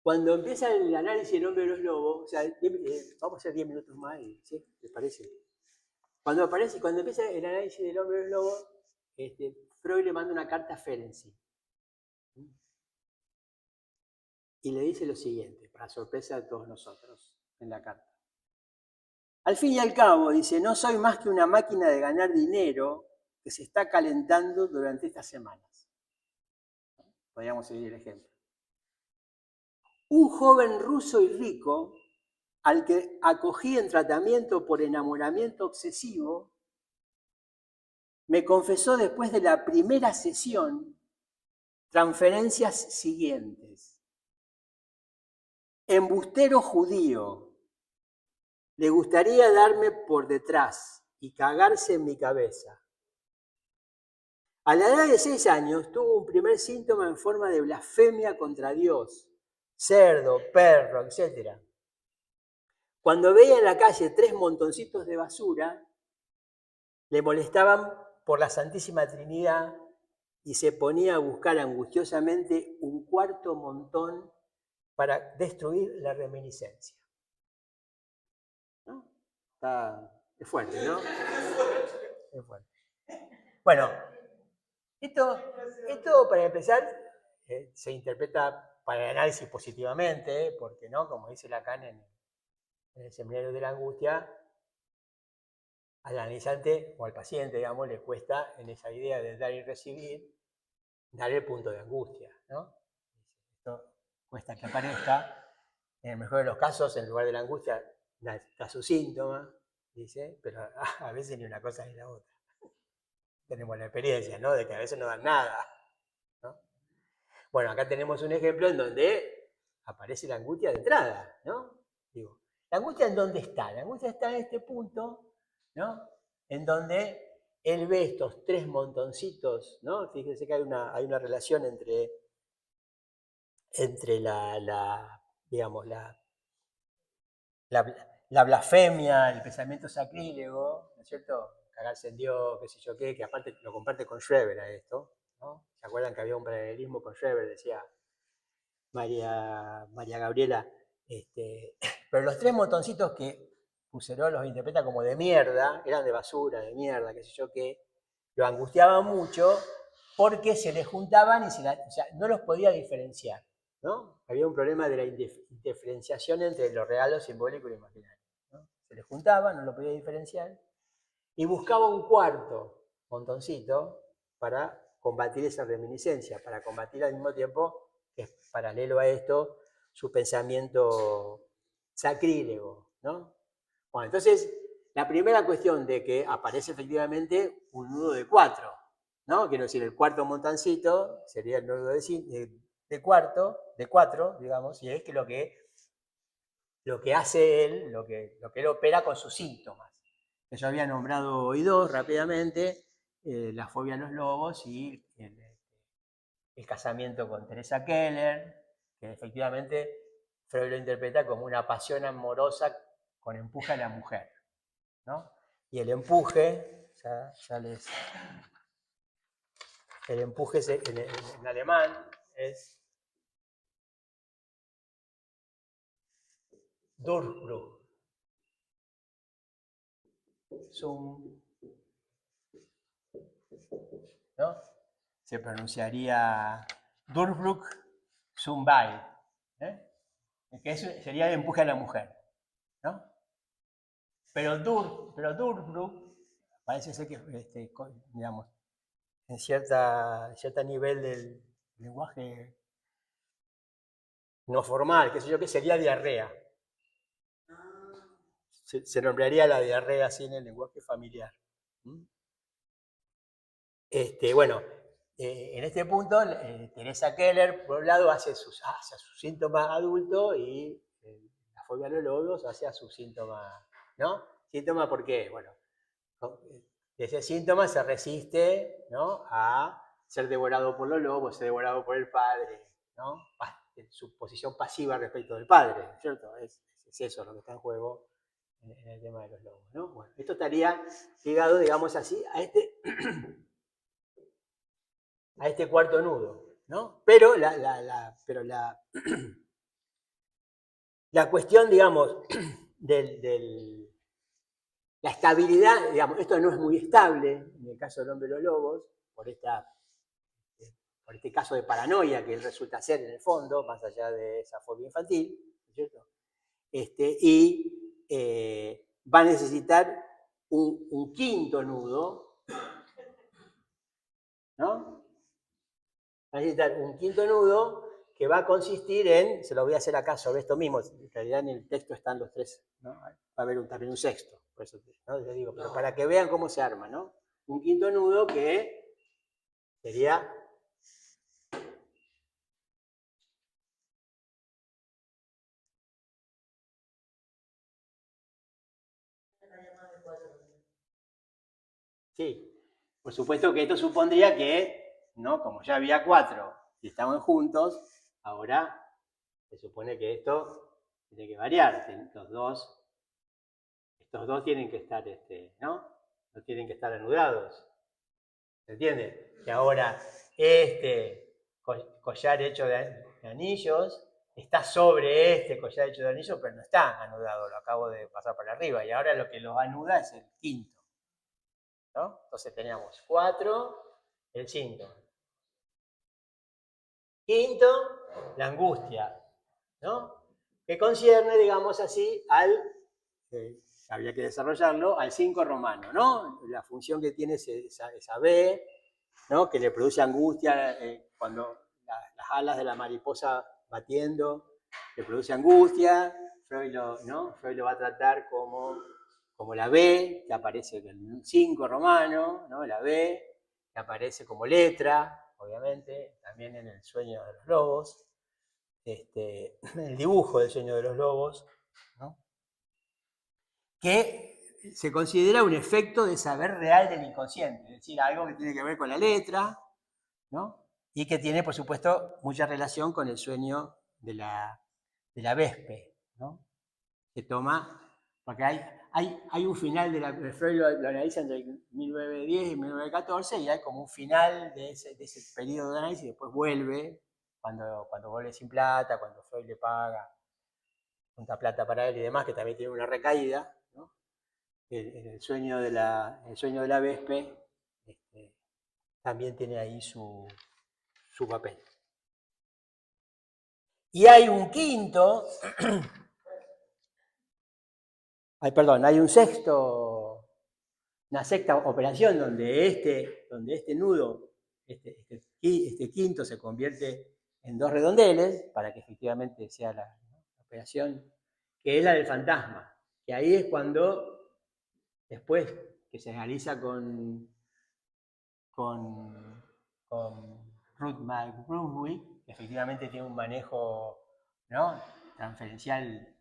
Cuando empieza el análisis del hombre de los lobos, o sea, vamos a hacer 10 minutos más, ¿sí? ¿Les parece? Cuando empieza el análisis del hombre de los lobos, Freud le manda una carta a Ferenczi. Y le dice lo siguiente, para sorpresa de todos nosotros, en la carta. Al fin y al cabo, dice, no soy más que una máquina de ganar dinero que se está calentando durante estas semanas. Podríamos seguir el ejemplo. Un joven ruso y rico, al que acogí en tratamiento por enamoramiento obsesivo, me confesó después de la primera sesión transferencias siguientes. Embustero judío, le gustaría darme por detrás y cagarse en mi cabeza. A la edad de 6 años tuvo un primer síntoma en forma de blasfemia contra Dios, cerdo, perro, etc. Cuando veía en la calle 3 montoncitos de basura, le molestaban por la Santísima Trinidad y se ponía a buscar angustiosamente un cuarto montón para destruir la reminiscencia. ¿No? Es fuerte, ¿no? Es fuerte. Bueno, esto para empezar se interpreta para el análisis positivamente, porque no, como dice Lacan en el seminario de la angustia, al analizante o al paciente, digamos, le cuesta en esa idea de dar y recibir, dar el punto de angustia, ¿no? Esto cuesta que aparezca. En el mejor de los casos, en lugar de la angustia, da su síntoma, dice, pero a veces ni una cosa ni la otra. Tenemos la experiencia, ¿no? De que a veces no dan nada, ¿no? Bueno, acá tenemos un ejemplo en donde aparece la angustia de entrada, ¿no? Digo, ¿la angustia en dónde está? La angustia está en este punto, ¿no? En donde él ve estos 3 montoncitos, ¿no? Fíjense que hay una relación entre digamos, la blasfemia, el pensamiento sacrílego, ¿no es cierto? Cagarse en Dios, qué sé yo qué, que aparte lo comparte con Schreber a esto, ¿no? ¿Se acuerdan que había un paralelismo con Schreber? Decía María Gabriela, pero los 3 montoncitos que Husserl los interpreta como de mierda, eran de basura, de mierda, qué sé yo qué, lo angustiaban mucho porque se les juntaban y o sea, no los podía diferenciar, ¿no? Había un problema de la indiferenciación entre lo real, lo simbólico y lo imaginario, ¿no? Se les juntaban, no lo podía diferenciar, y buscaba un cuarto montoncito para combatir esa reminiscencia, para combatir al mismo tiempo, que es paralelo a esto, su pensamiento sacrílego, ¿no? Bueno, entonces, la primera cuestión de que aparece efectivamente un nudo de 4, ¿no? Quiero decir, el cuarto montancito sería el nudo de 4, digamos, y es que lo que hace él, lo que él opera con sus síntomas. Yo había nombrado hoy dos rápidamente, la fobia a los lobos y el casamiento con Teresa Keller, que efectivamente Freud lo interpreta como una pasión amorosa con empuje a la mujer, ¿no? Y el empuje, el empuje en alemán es Durchbruch. ¿No? Se pronunciaría Durchbruch zum Beil, que eso sería el empuje a la mujer, ¿no? Pero Durchbruch parece ser que, digamos, en cierto nivel del lenguaje no formal, qué sé yo, que sería diarrea. Se nombraría la diarrea así en el lenguaje familiar. Bueno, en este punto, Teresa Keller, por un lado, hace sus síntomas adultos y la fobia a los lobos hace a sus síntomas, ¿no? ¿Síntoma por qué? Bueno, ese síntoma se resiste, ¿no?, a ser devorado por los lobos, ser devorado por el padre, ¿no? Su posición pasiva respecto del padre, ¿cierto? Es eso lo que está en juego en el tema de los lobos, ¿no? Bueno, esto estaría ligado, digamos así, a este cuarto nudo, ¿no? Pero la cuestión, digamos, la estabilidad, digamos, esto no es muy estable en el caso del hombre de los lobos, por este caso de paranoia que él resulta ser en el fondo, más allá de esa fobia infantil, ¿cierto? Va a necesitar un quinto nudo, ¿no? Va a necesitar un quinto nudo que va a consistir en, se lo voy a hacer acá sobre esto mismo, en realidad en el texto están los tres, ¿no? Va a haber también un sexto, por eso, ¿no?, les digo, pero para que vean cómo se arma, ¿no? Un quinto nudo que sería sí, por supuesto que esto supondría que, ¿no?, como ya había 4 y estaban juntos, ahora se supone que esto tiene que variar. Estos dos tienen que estar, ¿no? No tienen que estar anudados. ¿Se entiende? Que ahora este collar hecho de anillos está sobre este collar hecho de anillos, pero no está anudado, lo acabo de pasar para arriba. Y ahora lo que los anuda es el quinto, ¿no? Entonces teníamos 4, el 5. Quinto, la angustia, ¿no? Que concierne, digamos así, había que desarrollarlo, al 5 romano, ¿no? La función que tiene esa B, ¿no?, que le produce angustia cuando las alas de la mariposa batiendo, le produce angustia. Freud lo va a tratar como la B, que aparece en el 5 romano, ¿no? La B, que aparece como letra, obviamente, también en el sueño de los lobos, el dibujo del sueño de los lobos, ¿no?, que se considera un efecto de saber real del inconsciente, es decir, algo que tiene que ver con la letra, ¿no?, y que tiene, por supuesto, mucha relación con el sueño de la Vespe, ¿no?, que toma, porque hay un final de Freud lo analiza entre 1910 y 1914, y hay como un final de ese periodo de análisis, y después vuelve, cuando vuelve sin plata, cuando Freud le paga, junta plata para él y demás, que también tiene una recaída, ¿no? El sueño de la Vespe, también tiene ahí su papel. Y hay un quinto, hay un sexto, una sexta operación donde este nudo, este quinto se convierte en dos redondeles para que efectivamente sea la operación, que es la del fantasma. Que ahí es cuando, después que se realiza con Ruth McBrunswick, que efectivamente tiene un manejo, ¿no?, transferencial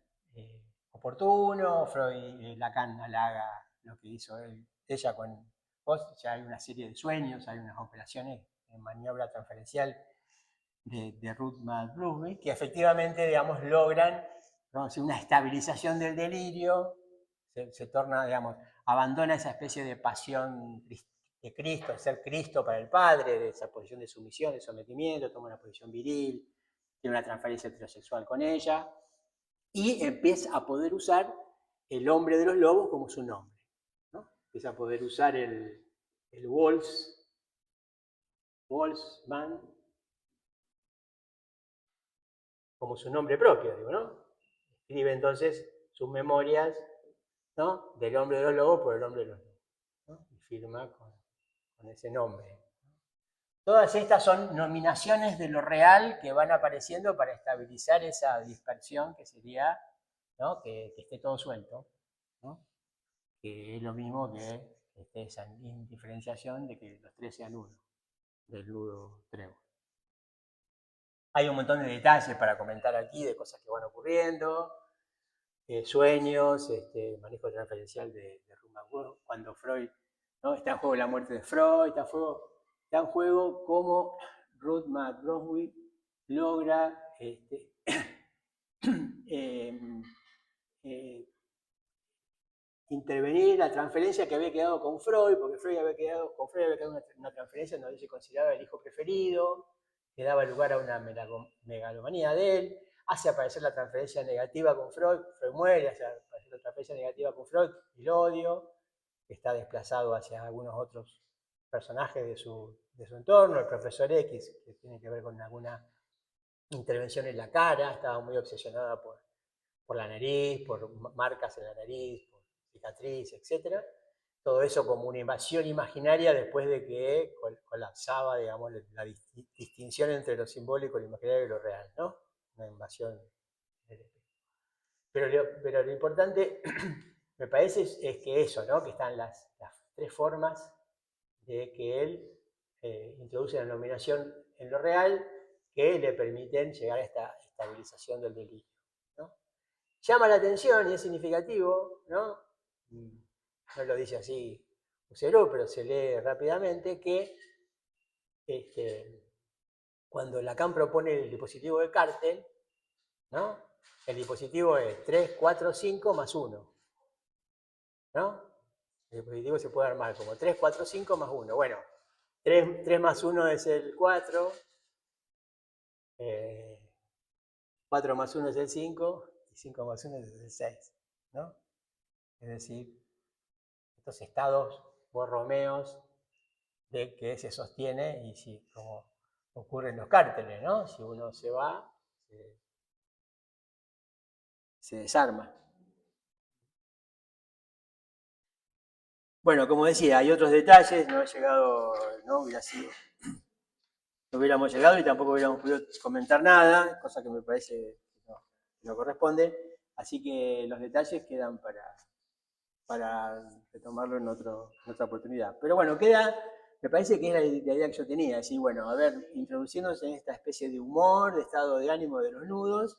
oportuno. Freud, Lacan halaga lo que hizo ella con vos. Ya hay una serie de sueños, hay unas operaciones en maniobra transferencial de Ruth McBrunswick que efectivamente, digamos, logran, ¿no?, una estabilización del delirio. Se torna, digamos, abandona esa especie de pasión de Cristo, de ser Cristo para el Padre, de esa posición de sumisión, de sometimiento, toma una posición viril, tiene una transferencia heterosexual con ella, y empieza a poder usar el hombre de los lobos como su nombre, ¿no? Empieza a poder usar el Wolfsman como su nombre propio, digo, ¿no? Escribe entonces sus memorias, ¿no?, del hombre de los lobos por el hombre de los lobos, ¿no? Y firma con ese nombre. Todas estas son nominaciones de lo real que van apareciendo para estabilizar esa dispersión que sería, ¿no?, que esté todo suelto, ¿no?, que es lo mismo que esa indiferenciación de que los tres sean uno, del nudo trébol. Hay un montón de detalles para comentar aquí de cosas que van ocurriendo, sueños, manejo transferencial de Ruth, cuando Freud, ¿no?, está en juego la muerte de Freud, está en juego cómo Ruth McBrunswick logra intervenir la transferencia que había quedado con Freud, porque Freud había quedado una transferencia donde se consideraba el hijo preferido, que daba lugar a una megalomanía de él, hace aparecer la transferencia negativa con Freud muere, hace aparecer la transferencia negativa con Freud, el odio, que está desplazado hacia algunos otros personajes de su entorno, el profesor X, que tiene que ver con alguna intervención en la cara, estaba muy obsesionada por la nariz, por marcas en la nariz, por cicatriz, etc. Todo eso como una invasión imaginaria después de que colapsaba, digamos, la distinción entre lo simbólico, lo imaginario y lo real, ¿no? Una invasión. Pero lo importante, me parece, es que eso, ¿no?, que están las tres formas de que él introduce la nominación en lo real que le permiten llegar a esta estabilización del delirio, ¿no? Llama la atención y es significativo, ¿no? No lo dice así Husserl, pero se lee rápidamente que cuando Lacan propone el dispositivo de Cartel, ¿no?, el dispositivo es 3, 4, 5 más 1, ¿no? El dispositivo se puede armar como 3, 4, 5 más 1. Bueno, 3 más 1 es el 4, 4 más 1 es el 5, y 5 más 1 es el 6, ¿no? Es decir, estos estados borromeos de que se sostiene, y si, como ocurre en los cárteles, ¿no?, si uno se va, se desarma. Bueno, como decía, hay otros detalles, no he llegado, no hubiéramos llegado y tampoco hubiéramos podido comentar nada, cosa que me parece que no corresponde, así que los detalles quedan para retomarlo en otra oportunidad. Pero bueno, me parece que es la idea que yo tenía, decir, bueno, a ver, introduciéndose en esta especie de humor, de estado de ánimo de los nudos,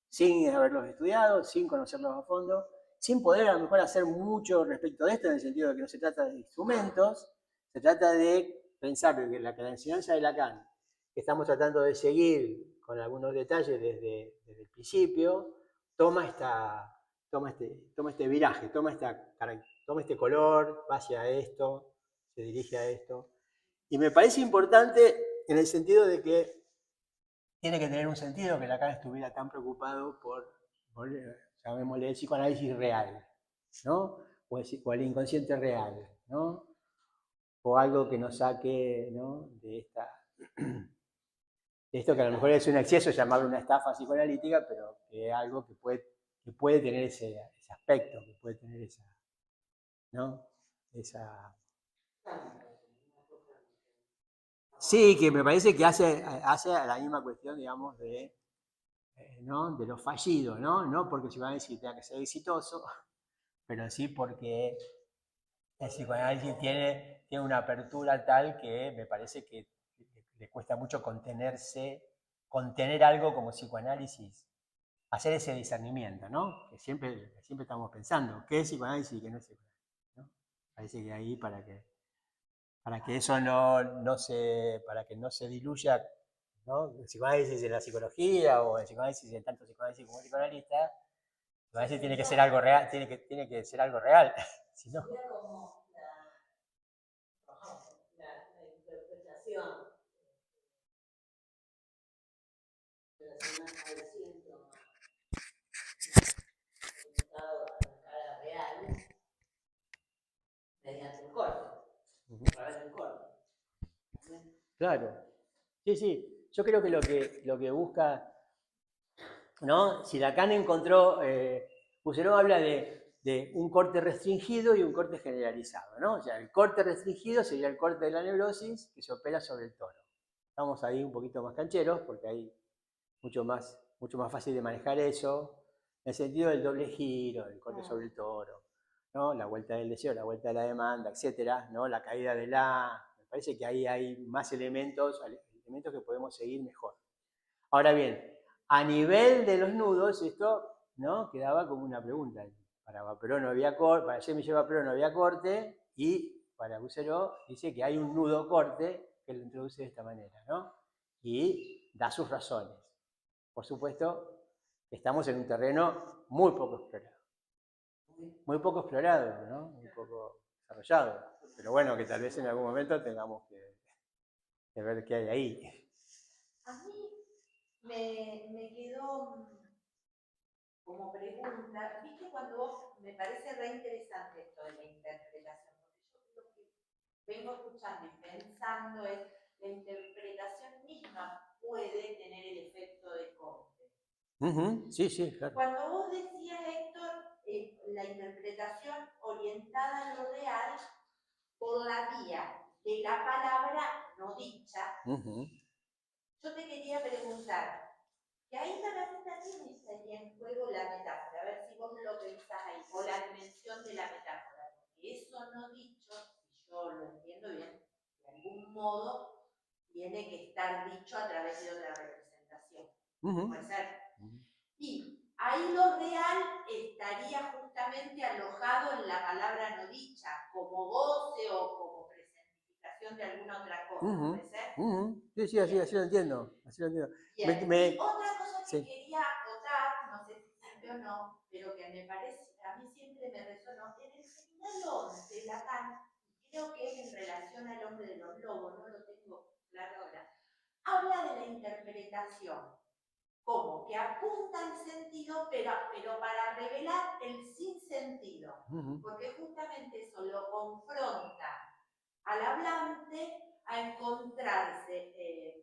sin haberlos estudiado, sin conocerlos a fondo, sin poder a lo mejor hacer mucho respecto de esto, en el sentido de que no se trata de instrumentos, se trata de pensar que la enseñanza de Lacan, que estamos tratando de seguir con algunos detalles desde el principio, toma este viraje, toma este color, va hacia esto, se dirige a esto. Y me parece importante en el sentido de que tiene que tener un sentido que Lacan estuviera tan preocupado por llamémosle, el psicoanálisis real, ¿no? O el inconsciente real, ¿no? o algo que nos saque, ¿no?, de esto que a lo mejor es un exceso llamarlo una estafa psicoanalítica, pero que es algo que puede tener ese aspecto, que puede tener esa, ¿no? Esa... Sí, que me parece que hace a la misma cuestión, digamos, ¿no?, de lo fallido, ¿no? No porque el psicoanálisis tenga que ser exitoso, pero sí porque el psicoanálisis tiene una apertura tal que me parece que le cuesta mucho contener algo como psicoanálisis, hacer ese discernimiento, ¿no? Que siempre estamos pensando, ¿qué es psicoanálisis y qué no es psicoanálisis? ¿No? Parece que ahí para que eso para que no se diluya, ¿no?, el psicoanálisis en la psicología o el psicoanálisis en tanto psicoanálisis como psicoanalista, el psicoanálisis tiene que ser algo real, tiene que ser algo real, si no... Como la interpretación relacionada al síntoma orientado a la cara real mediante el corte, a través del corte. Claro, sí. Yo creo que lo que busca, ¿no? Si Lacan encontró, Husserl habla de un corte restringido y un corte generalizado, ¿no? O sea, el corte restringido sería el corte de la neurosis que se opera sobre el tono. Estamos ahí un poquito más cancheros porque hay mucho más fácil de manejar eso, en el sentido del doble giro, el corte sobre el toro, ¿no? La vuelta del deseo, la vuelta de la demanda, etcétera, ¿no? La caída de me parece que ahí hay más elementos que podemos seguir mejor. Ahora bien, a nivel de los nudos, esto, ¿no?, quedaba como una pregunta. Para Vapereau no había corte, para James Vapereau no había corte, y para Husserl dice que hay un nudo corte que lo introduce de esta manera, ¿no? Y da sus razones. Por supuesto, estamos en un terreno muy poco explorado. Muy poco explorado, ¿no? Muy poco desarrollado. Pero bueno, que tal vez en algún momento tengamos que ver qué hay ahí. A mí me quedó como pregunta, viste cuando vos, me parece re interesante esto de la interpretación, porque yo lo que vengo escuchando y pensando es la interpretación misma puede tener el efecto de corte. Sí, claro. Cuando vos decías, Héctor, la interpretación orientada a lo real por la vía de la palabra no dicha, yo te quería preguntar, que ahí para mí también estaría en juego la metáfora, a ver si vos lo pensás ahí, o la dimensión de la metáfora, porque eso no dicho, si yo lo entiendo bien, de algún modo tiene que estar dicho a través de otra representación. Puede ser. Y ahí lo real estaría justamente alojado en la palabra no dicha, como goce o como presentificación de alguna otra cosa, ¿puede ser? Sí, así lo entiendo. Bien. Y otra cosa que quería acotar, no sé si sirve o no, pero que me parece, a mí siempre me resonó, en el seminario 11, Lacan, creo que es en relación al hombre de los lobos, no lo tengo claro ahora, habla de la interpretación como que apunta el sentido, pero para revelar el sinsentido, porque justamente eso lo confronta al hablante a encontrarse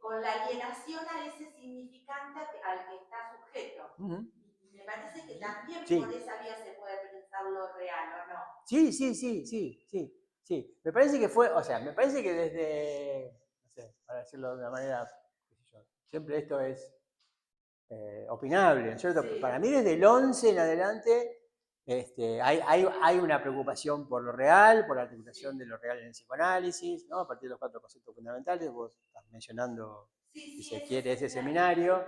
con la alienación a ese significante al que está sujeto. Y me parece que también por esa vía se puede pensar lo real, ¿o no? Sí. Me parece que desde, no sé, para decirlo de una manera, siempre esto es opinable, ¿no es cierto? Para mí desde el 11 en adelante hay una preocupación por lo real, por la articulación de lo real en el psicoanálisis, ¿no? A partir de los 4 conceptos fundamentales, vos estás mencionando, si se quiere, ese seminario.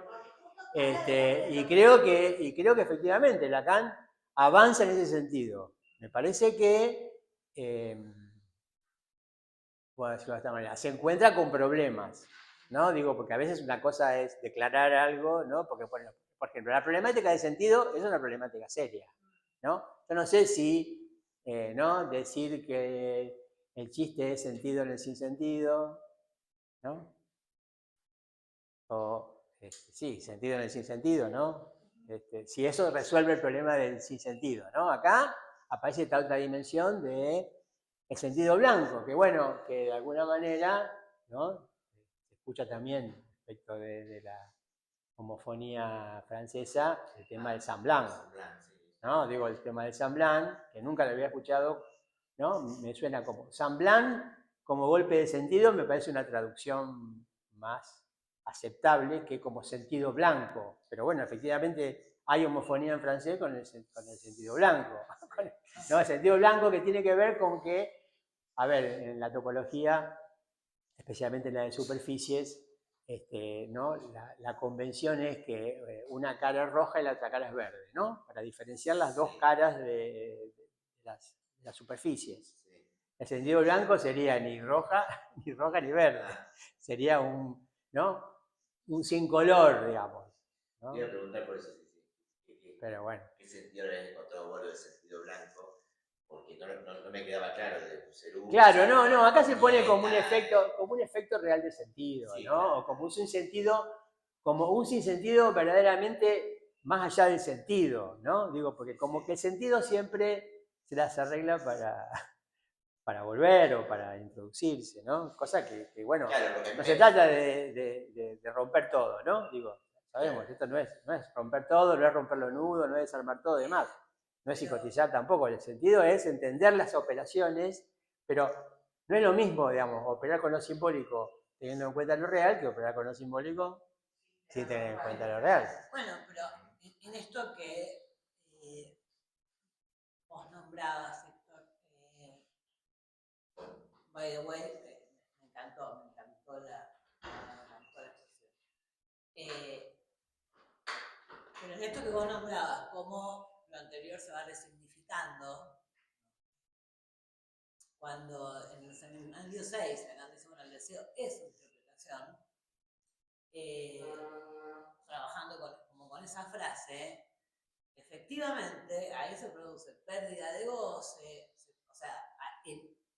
Y creo que efectivamente Lacan avanza en ese sentido. Me parece que, puedo decirlo de esta manera, se encuentra con problemas, ¿no? Digo, porque a veces una cosa es declarar algo, ¿no? Porque, por ejemplo, la problemática de sentido es una problemática seria, ¿no? Yo no sé si, ¿no?, decir que el chiste es sentido en el sinsentido, ¿no? O, sí, sentido en el sinsentido, ¿no? Si eso resuelve el problema del sinsentido, ¿no? Acá aparece esta otra dimensión de el sentido blanco, que bueno, que de alguna manera, ¿no? Se escucha también respecto de la homofonía francesa, el tema del semblant, ¿no? Digo, el tema del semblant, que nunca lo había escuchado, ¿no? Me suena como semblant, como golpe de sentido, me parece una traducción más aceptable que como sentido blanco. Pero bueno, efectivamente hay homofonía en francés con el sentido blanco. ¿No? El sentido blanco que tiene que ver con que, a ver, en la topología, especialmente en la de superficies, ¿no? La convención es que una cara es roja y la otra cara es verde, ¿no? Para diferenciar las dos caras de las superficies. El sentido blanco sería ni roja ni verde. Sería ¿no? Un sin color, digamos, ¿no? Te iba a preguntar por eso, Pero bueno. ¿qué sentido le has encontrado vos del sentido blanco? Porque no me quedaba claro de ser un... Claro, no, acá se pone como un efecto real de sentido, Sí, ¿no? claro. O como un sinsentido verdaderamente más allá del sentido, ¿no? Digo, porque como que el sentido siempre se las arregla para volver o para introducirse, ¿no? Cosa que bueno, Claro, no se trata de romper todo, ¿no? Digo, sabemos, esto no es romper todo, no es romper los nudos, no es desarmar todo y demás. No es psicotizar tampoco, el sentido es entender las operaciones, pero no es lo mismo, digamos, operar con lo simbólico teniendo en cuenta lo real que operar con lo simbólico sin tener en cuenta lo real. Bueno, pero en esto que vos nombrabas, Héctor, by the way, me encantó la expresión. Pero en esto que vos nombrabas, cómo lo anterior se va resignificando, cuando en el seminario 6, acá dice, bueno, el deseo es su interpretación, trabajando como con esa frase, efectivamente ahí se produce pérdida de goce, o sea,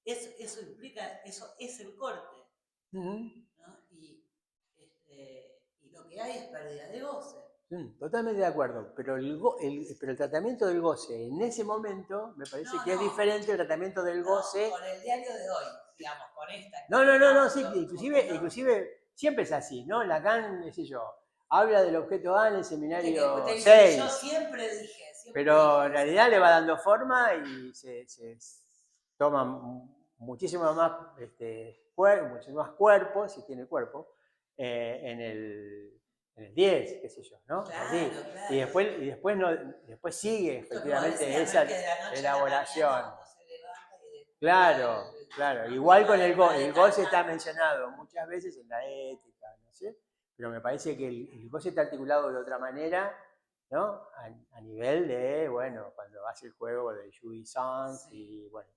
eso implica, eso es el corte, ¿no? Y lo que hay es pérdida de goce. Totalmente de acuerdo, pero el tratamiento del goce en ese momento me parece que es diferente al tratamiento del goce. Con el diario de hoy, digamos, con esta. No, sí, inclusive siempre es así, ¿no? Lacan, qué sé yo, habla del objeto A en el seminario 6. Yo siempre dije. Pero en realidad le va dando forma y se toma muchísimo más cuerpo, si tiene cuerpo, en el 10, qué sé yo, ¿no? Claro, así. claro. Y después sigue efectivamente esa elaboración. Claro. Igual con el goce está mencionado muchas veces en la ética, no sé, pero me parece que el goce está articulado de otra manera, ¿no? A nivel de, bueno, cuando hace el juego de jouissance y, bueno,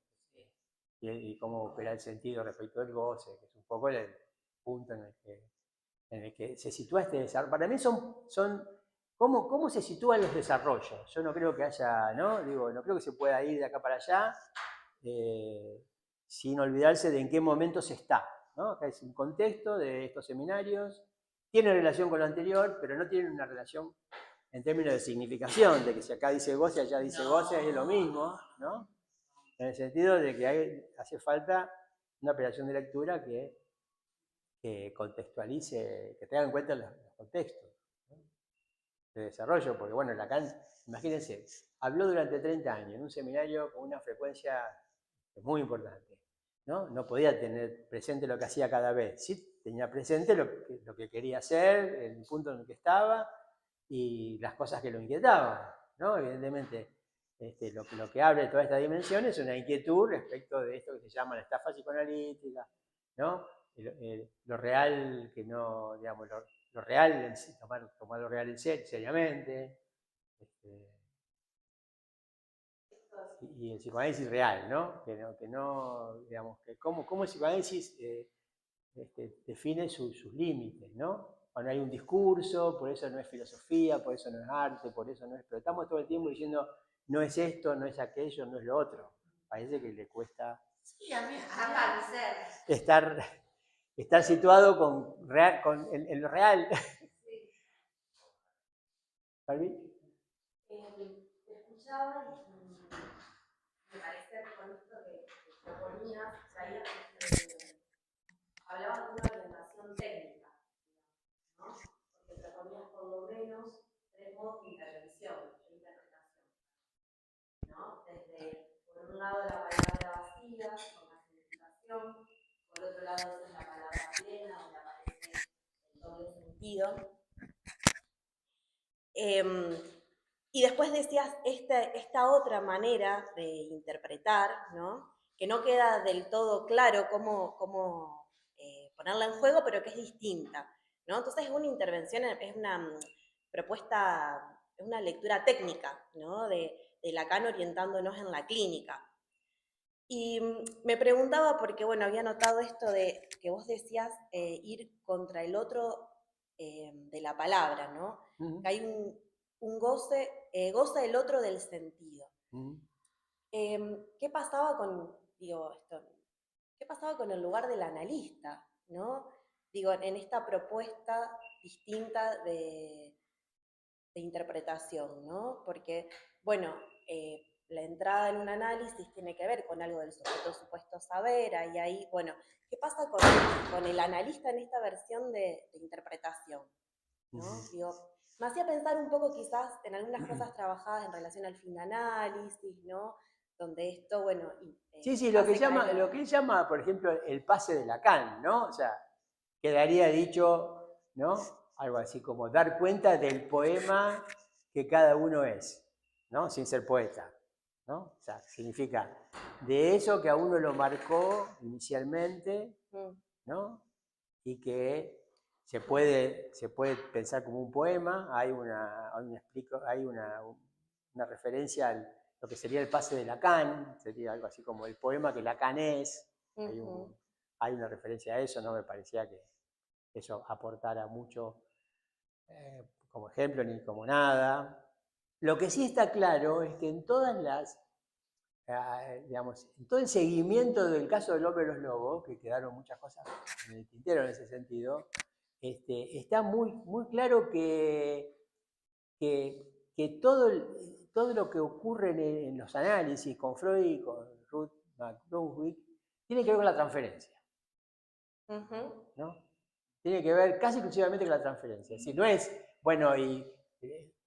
y cómo opera el sentido respecto al goce, que es un poco el punto en el que se sitúa este desarrollo. Para mí ¿cómo se sitúan los desarrollos? Yo no creo que haya, ¿no? Digo, no creo que se pueda ir de acá para allá sin olvidarse de en qué momento se está, ¿no? Acá es un contexto de estos seminarios, tiene relación con lo anterior, pero no tiene una relación en términos de significación, de que si acá dice goce, allá dice goce, es lo mismo, ¿no? En el sentido de que hace falta una operación de lectura que contextualice, que tenga en cuenta los contextos, ¿no? De desarrollo, porque bueno, Lacan, imagínense, habló durante 30 años en un seminario con una frecuencia muy importante, ¿no? No podía tener presente lo que hacía cada vez, sí tenía presente lo que quería hacer, el punto en el que estaba y las cosas que lo inquietaban, ¿no? Evidentemente, lo que abre toda esta dimensión es una inquietud respecto de esto que se llama la estafa psicoanalítica, ¿no? Lo real que no, digamos, lo real, tomar lo real seriamente, y el psicoanálisis real, ¿no? Que no digamos, que cómo el psicoanálisis define sus límites, ¿no? Cuando hay un discurso, por eso no es filosofía, por eso no es arte, por eso no es... Pero estamos todo el tiempo diciendo, no es esto, no es aquello, no es lo otro. Parece que le cuesta estar situado en lo real. ¿Barbie? Te escuchaba y me parece reconozco que proponía ponías, que ahí hablabas de una orientación técnica, ¿no? Porque proponías por lo menos 3 modos de intervención, de interpretación, ¿no? Desde, por un lado, la palabra vacía, con la significación, por otro lado, es la palabra plena, donde aparece el doble sentido. Y después decías esta otra manera de interpretar, ¿no? Que no queda del todo claro cómo ponerla en juego, pero que es distinta, ¿no? Entonces es una intervención, es una propuesta, es una lectura técnica, ¿no? De Lacan orientándonos en la clínica. Y me preguntaba, porque bueno, había notado esto de que vos decías ir contra el otro de la palabra, ¿no? Que hay un goce, goza el otro del sentido. ¿Qué pasaba qué pasaba con el lugar del analista, ¿no? Digo, en esta propuesta distinta de interpretación, ¿no? Porque, bueno, la entrada en un análisis tiene que ver con algo del supuesto saber, ahí, bueno, ¿qué pasa con el analista en esta versión de interpretación? ¿No? Digo, me hacía pensar un poco quizás en algunas cosas trabajadas en relación al fin de análisis, ¿no? Donde esto, bueno... Sí, lo que él llama, por ejemplo, el pase de Lacan, ¿no? O sea, quedaría dicho, ¿no? Algo así como dar cuenta del poema que cada uno es, ¿no? Sin ser poeta, ¿no? O sea, significa de eso que a uno lo marcó inicialmente, ¿no? Y que se puede pensar como un poema, hay una referencia a lo que sería el pase de Lacan, sería algo así como el poema que Lacan es, hay una referencia a eso, no me parecía que eso aportara mucho como ejemplo ni como nada. Lo que sí está claro es que en todas las, digamos, en todo el seguimiento del caso del hombre de los lobos, que quedaron muchas cosas en el tintero en ese sentido, está muy, muy claro que todo lo que ocurre en los análisis con Freud y con Ruth McBrunswick tiene que ver con la transferencia, ¿no? Tiene que ver casi exclusivamente con la transferencia. Es decir, no es, bueno,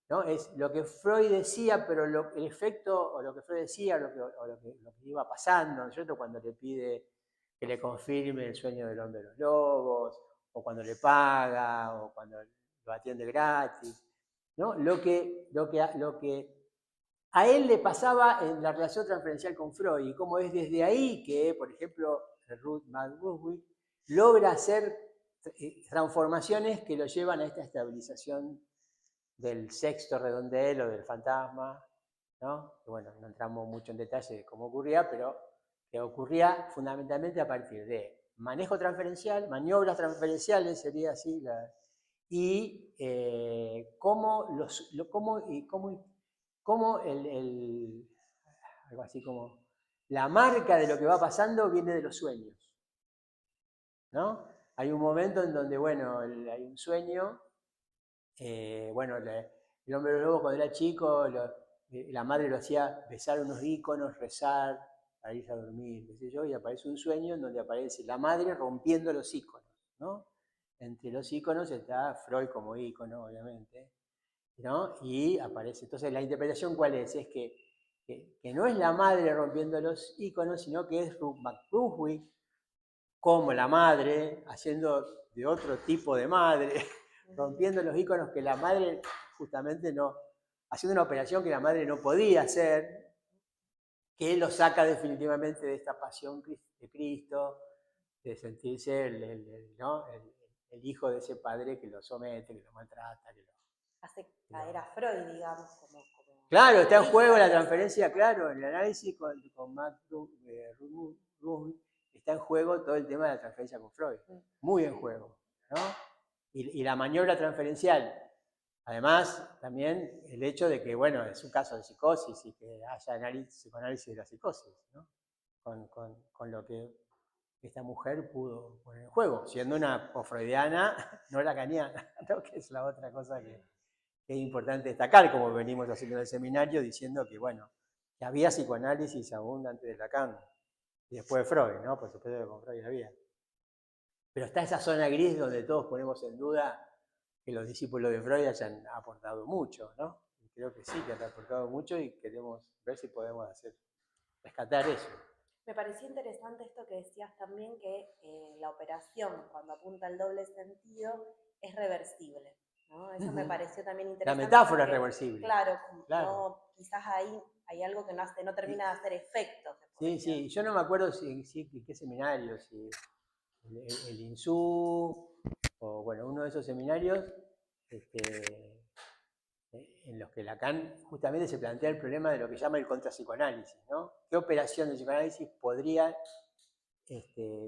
¿no? Es lo que Freud decía, pero el efecto, o lo que Freud decía, o lo que iba pasando, ¿no es cierto? Cuando le pide que le confirme el sueño del hombre de los lobos, o cuando le paga, o cuando lo atiende gratis, ¿no? Lo que a él le pasaba en la relación transferencial con Freud, y cómo es desde ahí que, por ejemplo, Ruth McBrunswick logra hacer transformaciones que lo llevan a esta estabilización del sexto redondel o del fantasma, ¿no? Que bueno, no entramos mucho en detalle de cómo ocurría, pero que ocurría fundamentalmente a partir de manejo transferencial, maniobras transferenciales, sería así, y cómo algo así como la marca de lo que va pasando viene de los sueños, ¿no? Hay un momento en donde, bueno, hay un sueño, bueno, el hombre de los lobos cuando era chico, la madre lo hacía besar unos íconos, rezar, para irse a dormir, qué sé yo, y aparece un sueño en donde aparece la madre rompiendo los íconos, ¿no? Entre los íconos está Freud como ícono, obviamente, ¿no? Y aparece, entonces la interpretación ¿cuál es? Es que no es la madre rompiendo los íconos, sino que es Ruth McBrunswick como la madre, haciendo de otro tipo de madre, rompiendo los íconos que la madre justamente no, haciendo una operación que la madre no podía hacer, que lo saca definitivamente de esta pasión de Cristo, de sentirse el hijo de ese padre que lo somete, que lo maltrata, que lo hace caer a Freud, digamos, como claro, está en juego la transferencia, claro, en el análisis con está en juego todo el tema de la transferencia con Freud, muy en juego, ¿no? Y la maniobra transferencial. Además, también el hecho de que, bueno, es un caso de psicosis y que haya psicoanálisis de la psicosis, ¿no? Con lo que esta mujer pudo poner en juego, siendo una freudiana, no lacaniana, ¿no? Que es la otra cosa que es importante destacar, como venimos haciendo en el seminario, diciendo que, bueno, que había psicoanálisis aún antes de Lacan. Y después de Freud, ¿no? Por supuesto que con Freud había. Pero está esa zona gris donde todos ponemos en duda que los discípulos de Freud hayan aportado mucho, ¿no? Y creo que sí, que han aportado mucho y queremos ver si podemos rescatar eso. Me pareció interesante esto que decías también, que la operación, cuando apunta al doble sentido, es reversible, ¿no? Eso me pareció también La interesante. metáfora es porque, reversible. Claro, Claro. no, quizás ahí hay algo que no termina de hacer efecto. Sí, sí, yo no me acuerdo en qué seminario, si el INSU, o bueno, uno de esos seminarios, en los que Lacan justamente se plantea el problema de lo que llama el contrapsicoanálisis, ¿no? ¿Qué operación de psicoanálisis podría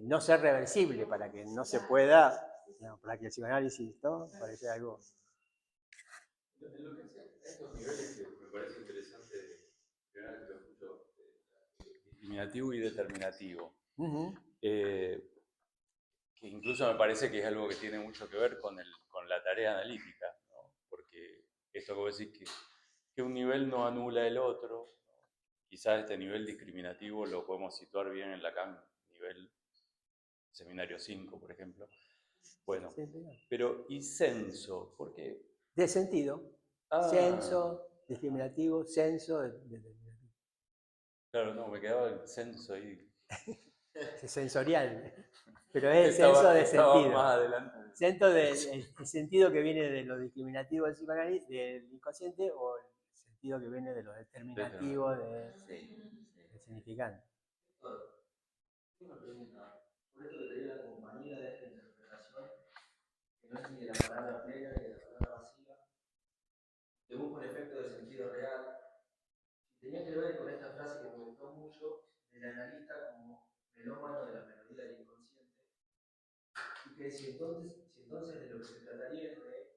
no ser reversible para que no se pueda, no, para que el psicoanálisis, ¿no? Parece algo... En lo que sea, estos niveles que me parece interesante, primera vez que lo escucho, discriminativo y determinativo. Que incluso me parece que es algo que tiene mucho que ver con la tarea analítica, ¿no? Porque esto que vos decís que un nivel no anula el otro, ¿no? Quizás este nivel discriminativo lo podemos situar bien en Lacan, nivel seminario 5, por ejemplo. Bueno, pero ¿y senso? ¿Por qué? De sentido. Senso, discriminativo, senso, determinativo. Claro, no, me quedaba el senso ahí. Sensorial. Pero es el senso de sentido. Más adelante. El sentido que viene de lo discriminativo del psicoanálisis, del inconsciente, o el sentido que viene de lo determinativo del significante. Una pregunta. Por esto que te digo la compañía de esta interpretación, que no es ni de la palabra plena ni de la palabra vacía, que busca un efecto de sentido real, tenía que ver con esta frase que me gustó mucho del analista como melómano de la melodía del inconsciente, y que si entonces de lo que se trataría es de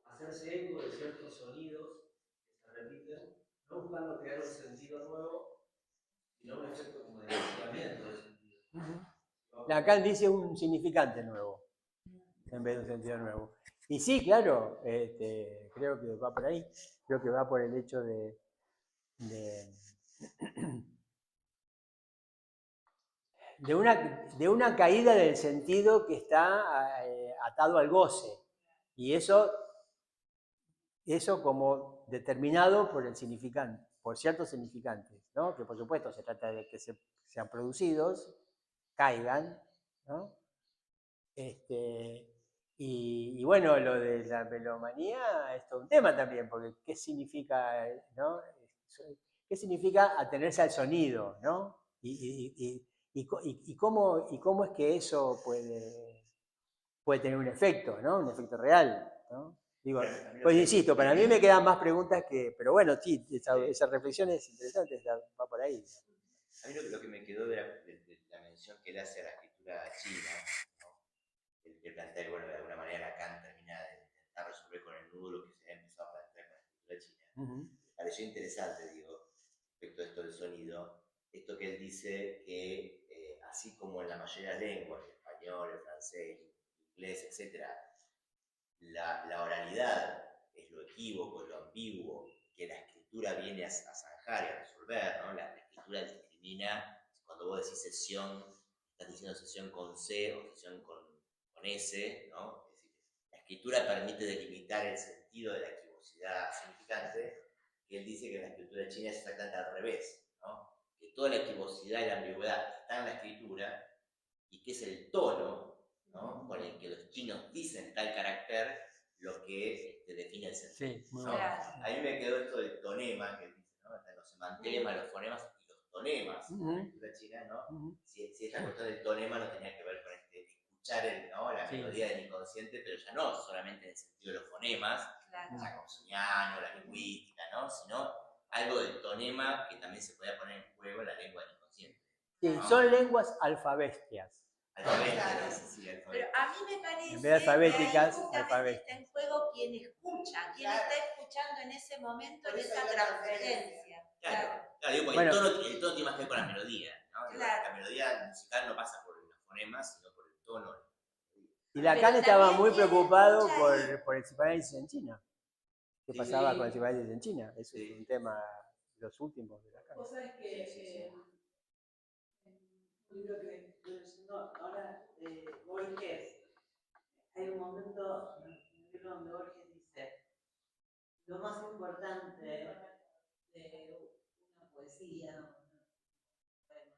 hacerse eco de ciertos sonidos que se repiten, no buscando crear un sentido nuevo, sino un efecto como de vaciamiento del sentido. Lacan dice un significante nuevo, en vez de un sentido nuevo. Y sí, claro, creo que va por ahí. Creo que va por el hecho de una caída del sentido que está atado al goce. Y eso como determinado por el significante, por ciertos significantes, ¿no? Que por supuesto se trata de que sean producidos, caigan, ¿no? Y bueno, lo de la melomanía es todo un tema también, porque ¿qué significa, ¿no? ¿Qué significa atenerse al sonido, ¿no? Y cómo es que eso puede tener un efecto, ¿no? Un efecto real, ¿no? Digo, pues insisto, para mí me quedan más preguntas que... Pero bueno, sí, esa reflexión es interesante, va por ahí. A mí lo que me quedó de la mención que él hace a la escritura china, ¿no? Él plantea que, bueno, de alguna manera Lacan termina de intentar resolver con el nudo lo que se había empezado a plantear con la escritura china. Me pareció interesante, digo, respecto a esto del sonido, esto que él dice que así como en la mayoría de las lenguas, el español, el francés, el inglés, etc., la oralidad es lo equívoco, es lo ambiguo, que la escritura viene a zanjar y a resolver, ¿no? La escritura discrimina, cuando vos decís sesión, estás diciendo sesión con C o sesión con S, ¿no? Es decir, la escritura permite delimitar el sentido de la equivocidad significante, que él dice que en la escritura china es exactamente al revés, ¿no? Que toda la equivocidad y la ambigüedad está en la escritura y que es el tono, ¿no? Con el que los chinos dicen tal carácter lo que define el sentido. Sí, muy ¿no? bueno. A mí me quedó esto del tonema, que dice, ¿no? Los semantemas, los fonemas y los tonemas en la cultura china, ¿no? Si esta cuestión del tonema no tenía que ver con escuchar ¿no? La melodía del inconsciente, pero ya no solamente en el sentido de los fonemas, la consoniano, la lingüística, ¿no? Sino algo del tonema que también se podía poner en juego en la lengua del inconsciente. Sí, ¿no? Son lenguas alfabestias. Pero a mí me parece en vez de alfabéticas, que ahí justamente está en juego quien escucha, quien está escuchando en ese momento, en esa transferencia. Claro, digo, porque el tono tiene más que ver con la melodía, ¿no? La melodía musical no pasa por los fonemas, sino por el tono. Y Lacan estaba muy preocupado por el psicoanálisis en China. ¿Qué pasaba con el psicoanálisis en China? Eso es un tema de los últimos de Lacan. Vos sabés que libro que estoy leyendo ahora de Borges, hay un momento en el libro donde Borges dice: lo más importante de una poesía, un poema,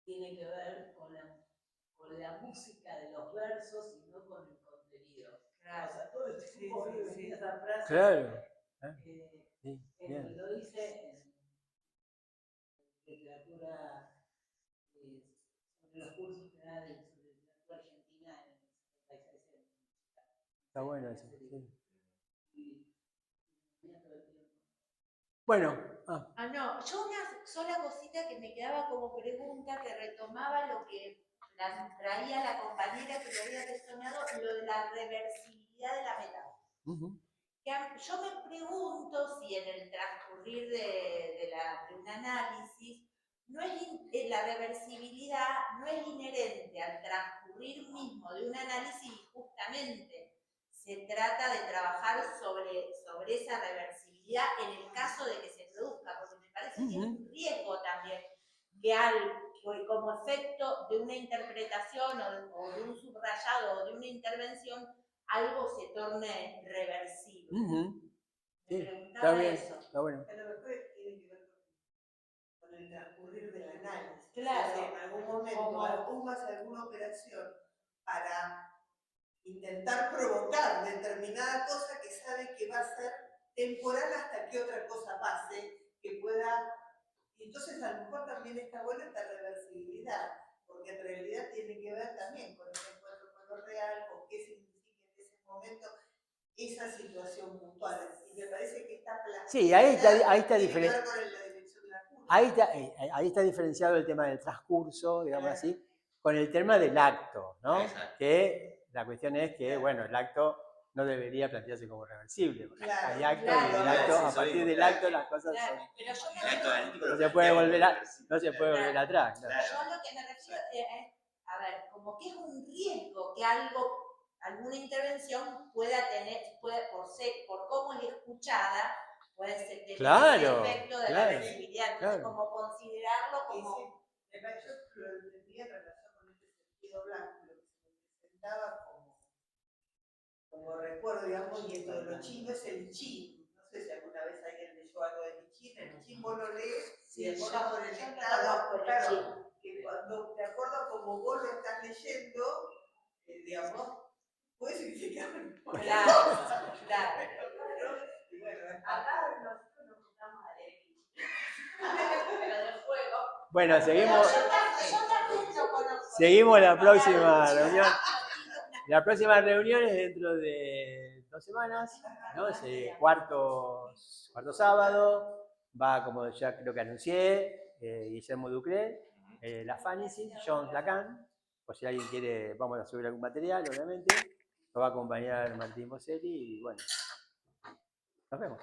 tiene que ver con la música de los versos y no con el contenido. Claro. O sea, todo el tiempo vive en esa frase. Claro. Sí, lo dice en literatura, sobre los cursos que da sobre literatura argentina en el 76. Está bueno eso. Sí. Bueno. No, yo una sola cosita que me quedaba como pregunta, que retomaba lo que traía la compañera que le había resonado, lo de la reversibilidad de la metáfora. Yo me pregunto si en el transcurrir de un análisis, la reversibilidad no es inherente al transcurrir mismo de un análisis, y justamente se trata de trabajar sobre esa reversibilidad en el caso de que se produzca, porque me parece que es un riesgo también que como efecto de una interpretación o de un subrayado o de una intervención, algo se torne reversible. Sí, me preguntaba está bien, eso. está bueno. A lo mejor tiene que ver con el transcurrir del análisis. Claro. Si en algún momento uno hace alguna operación para intentar provocar determinada cosa que sabe que va a ser temporal hasta que otra cosa pase, que pueda... Y entonces a lo mejor también está buena esta reversibilidad, porque en realidad tiene que ver también con el encuentro con lo real, con qué significa en ese momento esa situación puntual. Y me parece que está plasmada. Sí, ahí está diferenciado. Ahí está diferenciado el tema del transcurso, digamos así, con el tema del acto, ¿no? Exacto. Que la cuestión es que, bueno, el acto no debería plantearse como reversible. Claro, hay acto claro, y el acto, a partir del acto las cosas son, Pero yo El acto analítico no lo se puede plantea volver como no se puede volver atrás. Claro. Yo lo que me refiero es, a ver, como que es un riesgo que alguna intervención pueda tener, por cómo es escuchada, puede ser tener Claro, ese efecto de claro, reversibilidad. Entonces, claro. como considerarlo como... Yo lo entendí en relación con este sentido blanco, lo que se me presentaba como recuerdo, digamos, y esto de los chinos es el chin. No sé si alguna vez alguien leyó algo de mi chin. El chin vos lo lees y de acuerdo con el estado, claro, que cuando de acuerdo a como vos lo estás leyendo, digamos, puede significar Claro, claro. Y bueno, Acá nosotros nos juntamos a leer el chin. Pero del juego. Bueno, seguimos. Yo también lo conozco. Seguimos la próxima reunión. La próxima reunión es dentro de 2 semanas, ¿no? Es el cuarto sábado. Va, como ya creo que anuncié, Guillermo Ducré, la Fanicis, John Lacan. Por si alguien quiere, vamos a subir algún material, obviamente. Nos va a acompañar Martín Boselli y bueno, nos vemos.